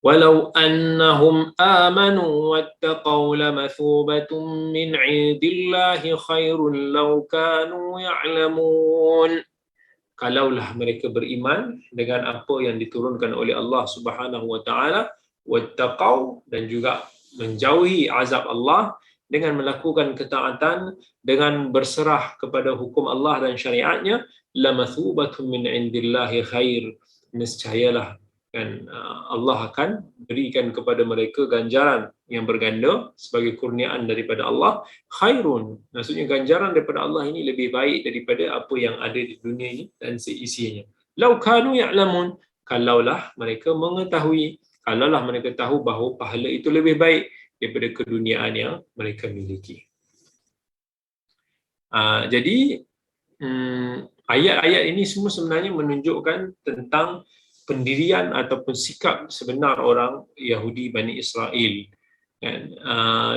Walau annahum amanu wattaqaw lamathubatun min 'indillahi khairun law kanu ya'lamun. Kalaulah mereka beriman dengan apa yang diturunkan oleh Allah Subhanahu wa taala, wattaqaw, dan juga menjauhi azab Allah dengan melakukan ketaatan, dengan berserah kepada hukum Allah dan syariatnya, lamathubatun min 'indillahi khair, nescayalah kan Allah akan berikan kepada mereka ganjaran yang berganda sebagai kurniaan daripada Allah. Khairun, maksudnya ganjaran daripada Allah ini lebih baik daripada apa yang ada di dunia ini dan seisinya. Lau kanu ya'lamun, kalaulah mereka mengetahui, kalaulah mereka tahu bahawa pahala itu lebih baik daripada keduniaan yang mereka miliki. Jadi ayat-ayat ini semua sebenarnya menunjukkan tentang pendirian ataupun sikap sebenar orang Yahudi Bani Israel.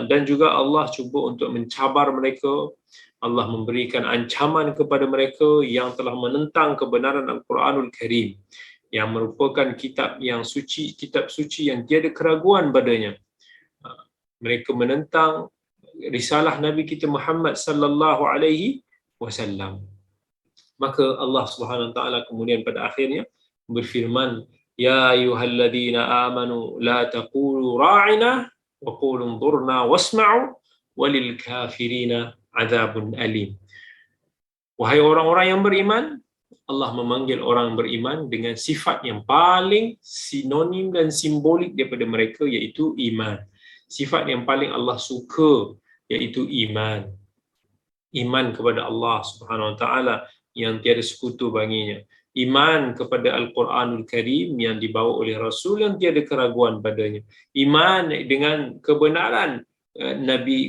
Dan juga Allah cuba untuk mencabar mereka. Allah memberikan ancaman kepada mereka yang telah menentang kebenaran Al-Quranul Karim, yang merupakan kitab yang suci, kitab suci yang tiada keraguan padanya. Mereka menentang risalah Nabi kita Muhammad sallallahu alaihi wasallam. Maka Allah Subhanahu wa taala kemudian pada akhirnya berfirman, ya ayyuhalladzina amanu la taqulu ra'ina wa qulu unzurna wasma'u walil kafirina adzabun alim. Wahai orang-orang yang beriman, Allah memanggil orang beriman dengan sifat yang paling sinonim dan simbolik daripada mereka, iaitu iman. Sifat yang paling Allah suka, iaitu iman. Iman kepada Allah Subhanahu wa taala yang tiada sekutu baginya. Iman kepada Al-Quranul Karim yang dibawa oleh Rasul yang tiada keraguan padanya. Iman dengan kebenaran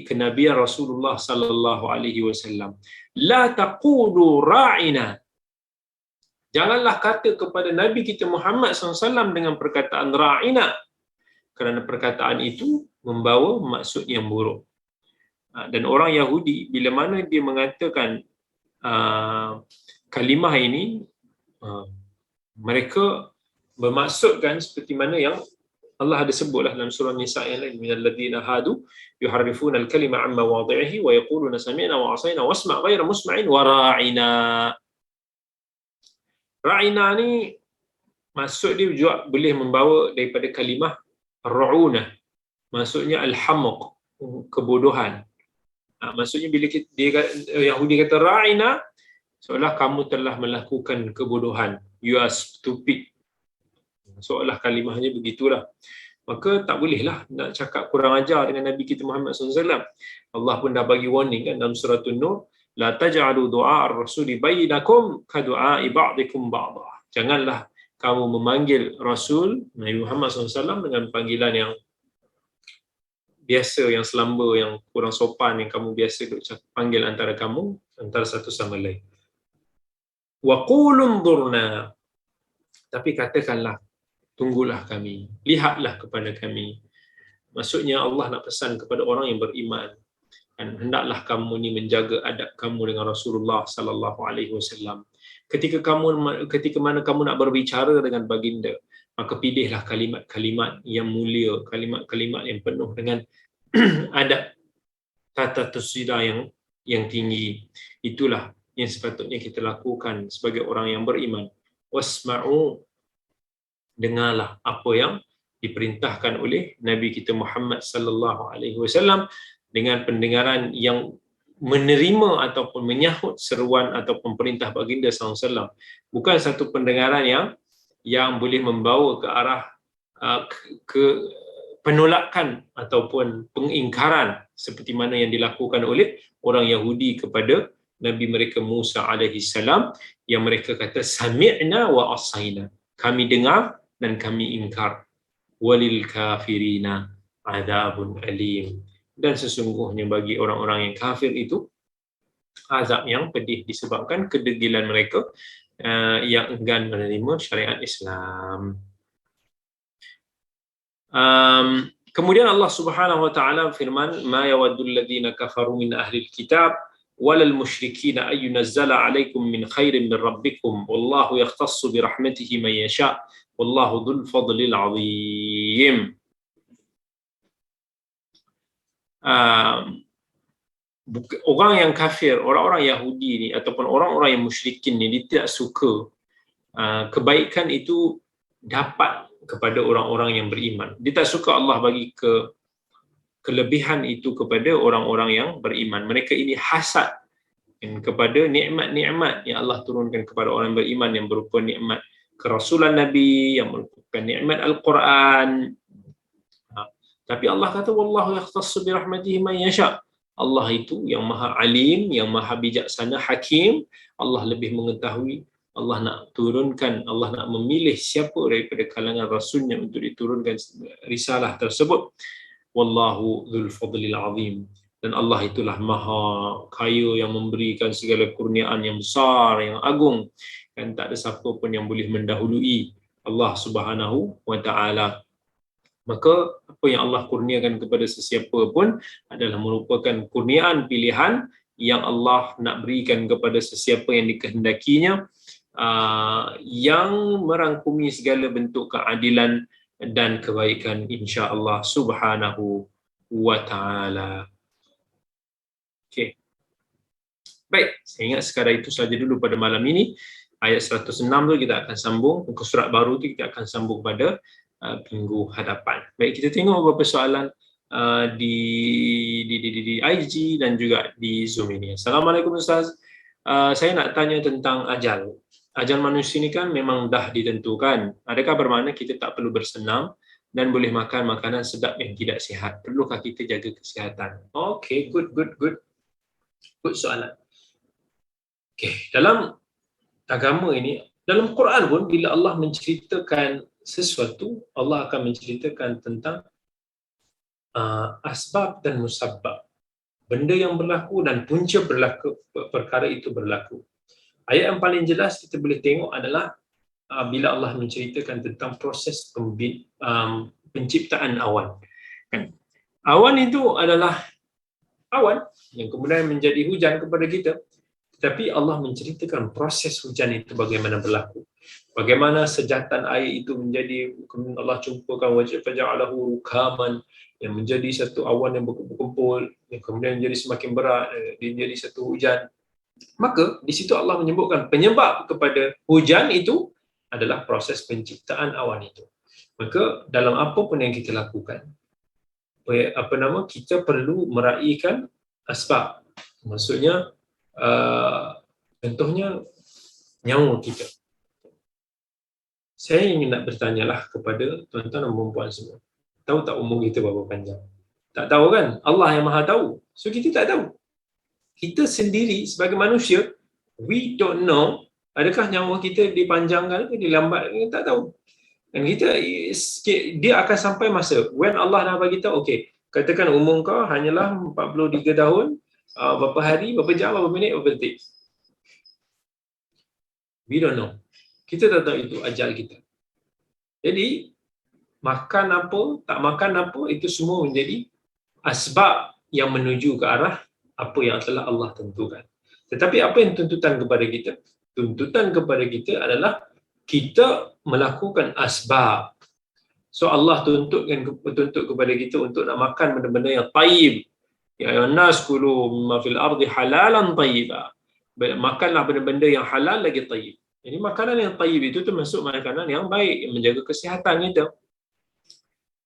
kenabian Rasulullah sallallahu alaihi wasallam. La taqulu ra'ina. Janganlah kata kepada Nabi kita Muhammad SAW dengan perkataan ra'ina, kerana perkataan itu membawa maksud yang buruk. Dan orang Yahudi bila mana dia mengatakan kalimah ini, mereka bermaksudkan seperti mana yang Allah ada sebutlah dalam surah Nisa yang lain, minal ladzina hadu yuharrifuna al-kalima an mawadhi'ihi wa yaquluna sami'na wa 'asayna wasma' ghayra musma'in wa ra'ina. Ra'ina ni maksud dia juga boleh membawa daripada kalimah ra'unah, maksudnya al-hamaq, kebodohan. Maksudnya bila Yahudi kata ra'ina, seolah kamu telah melakukan kebodohan, you are stupid, seolah kalimahnya begitulah. Maka tak bolehlah nak cakap kurang ajar dengan Nabi kita Muhammad SAW. Allah pun dah bagi warning kan dalam surah An-Nur, la taj'alu du'a ar-rasuli bainakum ka du'a'i ba'dikum ba'dha. Janganlah kamu memanggil Rasul Nabi Muhammad SAW dengan panggilan yang biasa, yang selamba, yang kurang sopan, yang kamu biasa panggil antara kamu, antara satu sama lain. Wa qulu unzurna, tapi katakanlah tunggulah kami, lihatlah kepada kami. Maksudnya Allah nak pesan kepada orang yang beriman, dan hendaklah kamu ni menjaga adab kamu dengan Rasulullah sallallahu alaihi wasallam. Ketika mana kamu nak berbicara dengan baginda, maka pilihlah kalimat-kalimat yang mulia, kalimat-kalimat yang penuh dengan adab, tata tusila yang tinggi. Itulah yang sepatutnya kita lakukan sebagai orang yang beriman. Wasma'u, dengarlah apa yang diperintahkan oleh Nabi kita Muhammad sallallahu alaihi wasallam dengan pendengaran yang menerima ataupun menyahut seruan ataupun perintah baginda sallallahu alaihi wasallam. Bukan satu pendengaran yang boleh membawa ke arah ke penolakan ataupun pengingkaran seperti mana yang dilakukan oleh orang Yahudi kepada Nabi mereka Musa alaihi salam, yang mereka kata sami'na wa asaina, kami dengar dan kami ingkar. Walil kafirina adzabun alim, dan sesungguhnya bagi orang-orang yang kafir itu azab yang pedih disebabkan kedegilan mereka yang enggan menerima syariat Islam. Kemudian Allah Subhanahu wa taala firman, ma yawaddul ladzina kafaru min ahli alkitab walal musyrikin ay yunazzala alaikum min khairin min rabbikum wallahu yakhtassu bi rahmatihi man yasha wallahu dzul fadlil azim. Orang yang kafir, orang-orang Yahudi ni ataupun orang-orang yang musyrikin ni, dia tidak suka kebaikan itu dapat kepada orang-orang yang beriman. Dia tak suka Allah bagi kelebihan itu kepada orang-orang yang beriman. Mereka ini hasad kepada nikmat-nikmat yang Allah turunkan kepada orang yang beriman, yang berupa nikmat kerasulan Nabi, yang merupakan nikmat Al-Quran. Tapi Allah kata wallahu yakhtassu bi rahmatihi man yasha. Allah itu yang maha alim, yang maha bijaksana, hakim. Allah lebih mengetahui, Allah nak turunkan, Allah nak memilih siapa daripada kalangan rasulnya untuk diturunkan risalah tersebut. Wallahu dzul fadlil azim. Dan Allah itulah maha kaya yang memberikan segala kurniaan yang besar, yang agung, dan tak ada siapa pun yang boleh mendahului Allah Subhanahu wa taala. Maka apa yang Allah kurniakan kepada sesiapa pun adalah merupakan kurniaan pilihan yang Allah nak berikan kepada sesiapa yang dikehendakinya, yang merangkumi segala bentuk keadilan dan kebaikan insya-Allah Subhanahu wa taala. Okey. Baik, saya ingat sekadar itu saja dulu pada malam ini. Ayat 106 tu kita akan sambung, muka surat baru tu kita akan sambung pada minggu hadapan. Baik, kita tengok beberapa soalan di IG dan juga di Zoom ini. Assalamualaikum Ustaz. Saya nak tanya tentang ajal. Ajal manusia ni kan memang dah ditentukan. Adakah bermakna kita tak perlu bersenam dan boleh makan makanan sedap yang tidak sihat? Perlukah kita jaga kesihatan? Okay, good. Good soalan. Okay, dalam agama ini, dalam Quran pun bila Allah menceritakan sesuatu, Allah akan menceritakan tentang asbab dan musabbab. Benda yang berlaku dan punca berlaku perkara itu berlaku. Ayat yang paling jelas kita boleh tengok adalah bila Allah menceritakan tentang proses penciptaan awan. Kan? Awan itu adalah awan yang kemudian menjadi hujan kepada kita. Tetapi Allah menceritakan proses hujan itu bagaimana berlaku. Bagaimana sejatan air itu menjadi, kemudian Allah jumpakan wajah faja'alahu rukaman, yang menjadi satu awan yang berkumpul-kumpul, yang kemudian menjadi semakin berat, dia menjadi satu hujan. Maka di situ Allah menyebutkan penyebab kepada hujan itu adalah proses penciptaan awan itu. Maka dalam apa pun yang kita lakukan, kita perlu meraihkan asbab. Maksudnya contohnya nyawa kita. Saya ingin nak bertanyalah kepada tuan-tuan dan puan-puan semua. Tahu tak umur kita berapa panjang? Tak tahu kan? Allah yang Maha tahu. So kita tak tahu. Kita sendiri sebagai manusia, we don't know adakah nyawa kita dipanjangkan ke dilambatkan, kita tak tahu. Dan dia akan sampai masa when Allah dah bagi tahu, okey, katakan umur kau hanyalah 43 tahun, berapa hari, berapa jam, berapa minit, berapa detik. We don't know. Kita tak tahu itu ajal kita. Jadi, makan apa, tak makan apa, itu semua menjadi asbab yang menuju ke arah apa yang telah Allah tentukan. Tetapi apa yang tuntutan kepada kita? Tuntutan kepada kita adalah kita melakukan asbab. So Allah tuntut kepada kita untuk nak makan benda-benda yang tayyib. Ya ayuhan nas kulu mimma fil ardi halalan tayyiba. Makanlah benda-benda yang halal lagi tayyib. Jadi makanan yang tayyib itu termasuk makanan yang baik, yang menjaga kesihatan kita.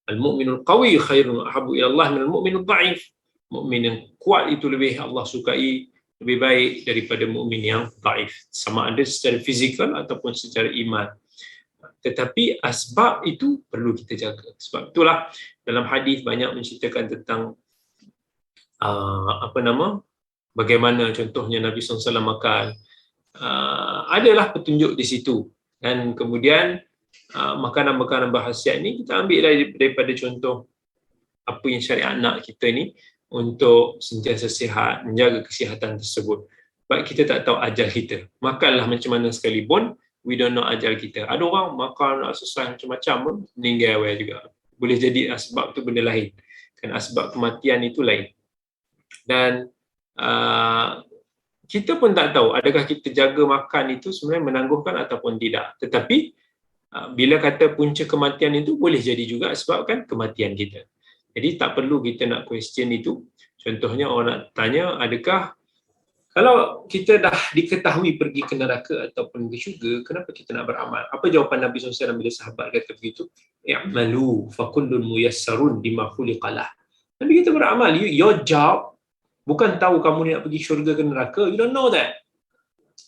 Al-mu'minul qawi khairun ahabbu ila Allah minal mu'minul dha'if. Mukmin yang kuat itu lebih Allah sukai, lebih baik daripada mukmin yang dhaif, sama ada secara fizikal ataupun secara iman. Tetapi asbab itu perlu kita jaga. Sebab itulah dalam hadis banyak menceritakan tentang bagaimana contohnya Nabi SAW makan. Adalah petunjuk di situ. Dan kemudian makanan-makanan berkhasiat ni kita ambil daripada contoh apa yang syariat nak kita ni untuk sentiasa sihat, menjaga kesihatan tersebut. Sebab kita tak tahu ajal kita. Makanlah macam mana sekalipun, we don't know ajal kita. Ada orang makan sesuai macam-macam pun meninggal juga. Boleh jadi sebab tu benda lain. Kan asbab kematian itu lain. Dan kita pun tak tahu adakah kita jaga makan itu sebenarnya menangguhkan ataupun tidak. Tetapi bila kata punca kematian itu boleh jadi juga sebabkan kematian kita. Jadi tak perlu kita nak question itu. Contohnya orang nak tanya, adakah kalau kita dah diketahui pergi ke neraka ataupun ke syurga, kenapa kita nak beramal? Apa jawapan Nabi SAW bila sahabat kata begitu? I'malu fakullun muyassarun bima khuliqalah. Nabi kita beramal. Your job bukan tahu kamu ni nak pergi syurga ke neraka. You don't know that.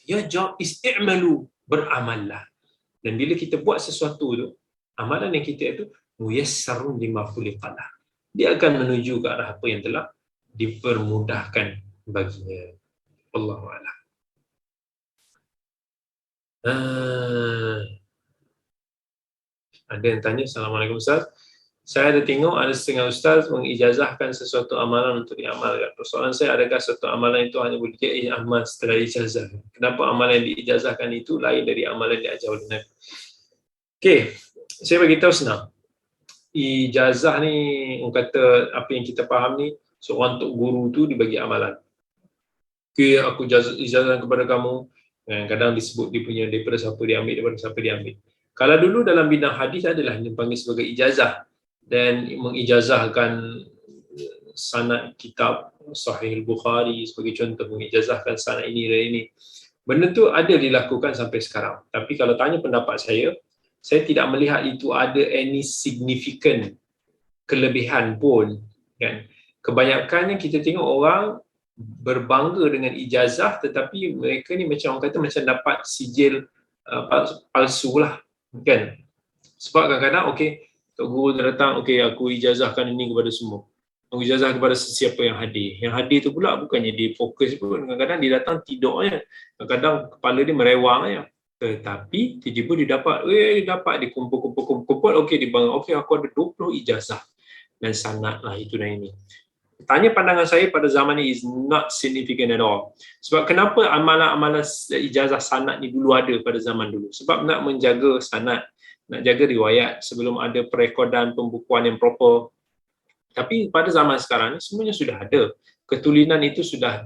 Your job is i'malu, beramallah. Dan bila kita buat sesuatu tu, amalan yang kita itu muyassarun bima khuliqalah. Dia akan menuju ke arah apa yang telah dipermudahkan baginya. Wallahu a'lam. Ah, ada yang tanya, Assalamualaikum Ustaz. Saya ada tengok ada setengah Ustaz mengijazahkan sesuatu amalan untuk diamalkan. Persoalan saya, adakah suatu amalan itu hanya boleh diamal setelah ijazah? Kenapa amalan yang diijazahkan itu lain dari amalan yang diajar oleh Nabi? Okey, saya bagi tahu senang. Ijazah ni, orang kata apa yang kita faham ni, seorang tok guru tu dibagi amalan. Okey, aku ijazah kepada kamu. Kadang disebut dia punya daripada siapa dia ambil, daripada siapa dia ambil. Kalau dulu dalam bidang hadis adalah yang dipanggil sebagai ijazah, dan mengijazahkan sanad kitab Sahih Bukhari sebagai contoh, mengijazahkan sanad ini dan ini. Benda tu ada dilakukan sampai sekarang. Tapi kalau tanya pendapat saya tidak melihat itu ada any significant kelebihan pun, kan. Kebanyakannya kita tengok orang berbangga dengan ijazah, tetapi mereka ni macam orang kata macam dapat sijil palsu lah, kan. Sebab kadang-kadang okey, tok guru dia datang, okey aku ijazahkan ini kepada semua, aku ijazah kepada sesiapa yang hadir. Yang hadir tu pula bukannya dia fokus pun, kadang-kadang dia datang tidur je, kadang-kadang kepala dia merewang je. Tetapi tiba-tiba dia dapat dia kumpul, okey dia bangun, okey aku ada 20 ijazah dan sanad lah itu dan ini. Tanya pandangan saya pada zaman ni is not significant at all. Sebab kenapa amalan-amalan ijazah sanad ni dulu ada pada zaman dulu? Sebab nak menjaga sanad, nak jaga riwayat sebelum ada perekodan pembukuan yang proper. Tapi pada zaman sekarang ni semuanya sudah ada. Ketulinan itu sudah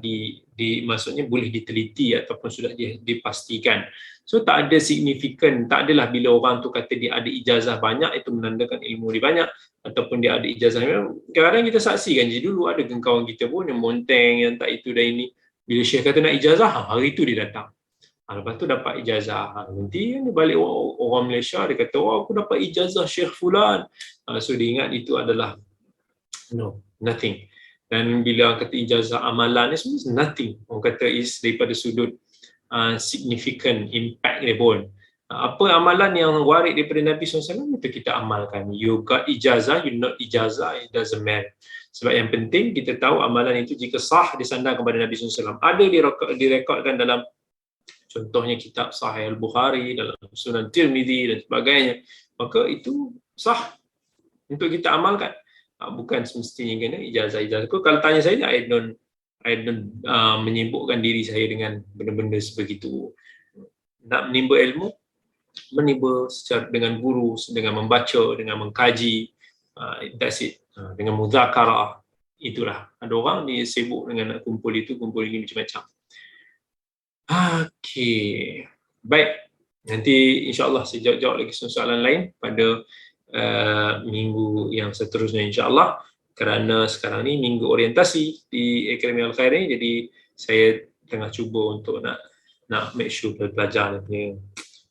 maksudnya boleh diteliti ataupun sudah dipastikan. So tak ada signifikan, tak adalah bila orang tu kata dia ada ijazah banyak itu menandakan ilmu dia banyak, ataupun dia ada ijazah. Kadang-kadang kita saksikan je, dulu ada kawan kita pun yang monteng, yang tak itu dan ini. Bila Syekh kata nak ijazah, hari tu dia datang. Lepas tu dapat ijazah. Nanti dia balik orang Malaysia, dia kata, oh aku dapat ijazah Syekh Fulan. So dia ingat itu adalah nothing. Dan bila orang kata ijazah amalan ni semua nothing. Orang kata is daripada sudut significant impact dia pun. Apa amalan yang waris daripada Nabi SAW itu kita amalkan. You got ijazah, you not ijazah, it doesn't matter. Sebab yang penting kita tahu amalan itu jika sah disandar kepada Nabi SAW. Ada direkodkan dalam contohnya kitab Sahih Al-Bukhari, dalam Sunan Tirmizi dan sebagainya. Maka itu sah untuk kita amalkan. Bukan semestinya kena ijazah-ijazah. Kalau tanya saya, I don't menyibukkan diri saya dengan benda-benda sebegitu. Nak menimba ilmu, menimba secara dengan guru, dengan membaca, dengan mengkaji, that's it. Dengan muzakarah, itulah. Ada orang ni sibuk dengan nak kumpul itu, kumpul ini macam-macam. Okey, baik. Nanti insya-Allah saya jawab lagi soalan lain pada minggu yang seterusnya insya-Allah, kerana sekarang ni minggu orientasi di Akademi Al-Khair ni, jadi saya tengah cuba untuk nak make sure pelajar punya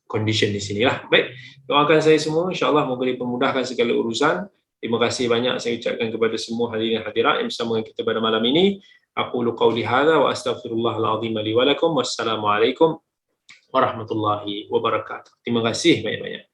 condition di sini lah. Baik, doakan saya semua insya-Allah moga dipermudahkan segala urusan. Terima kasih banyak saya ucapkan kepada semua hadirin hadirat yang bersama dengan kita pada malam ini. Aqulu qawli hadza wa astaghfirullahal azim li wa lakum. Wassalamualaikum warahmatullahi wabarakatuh. Terima kasih banyak-banyak.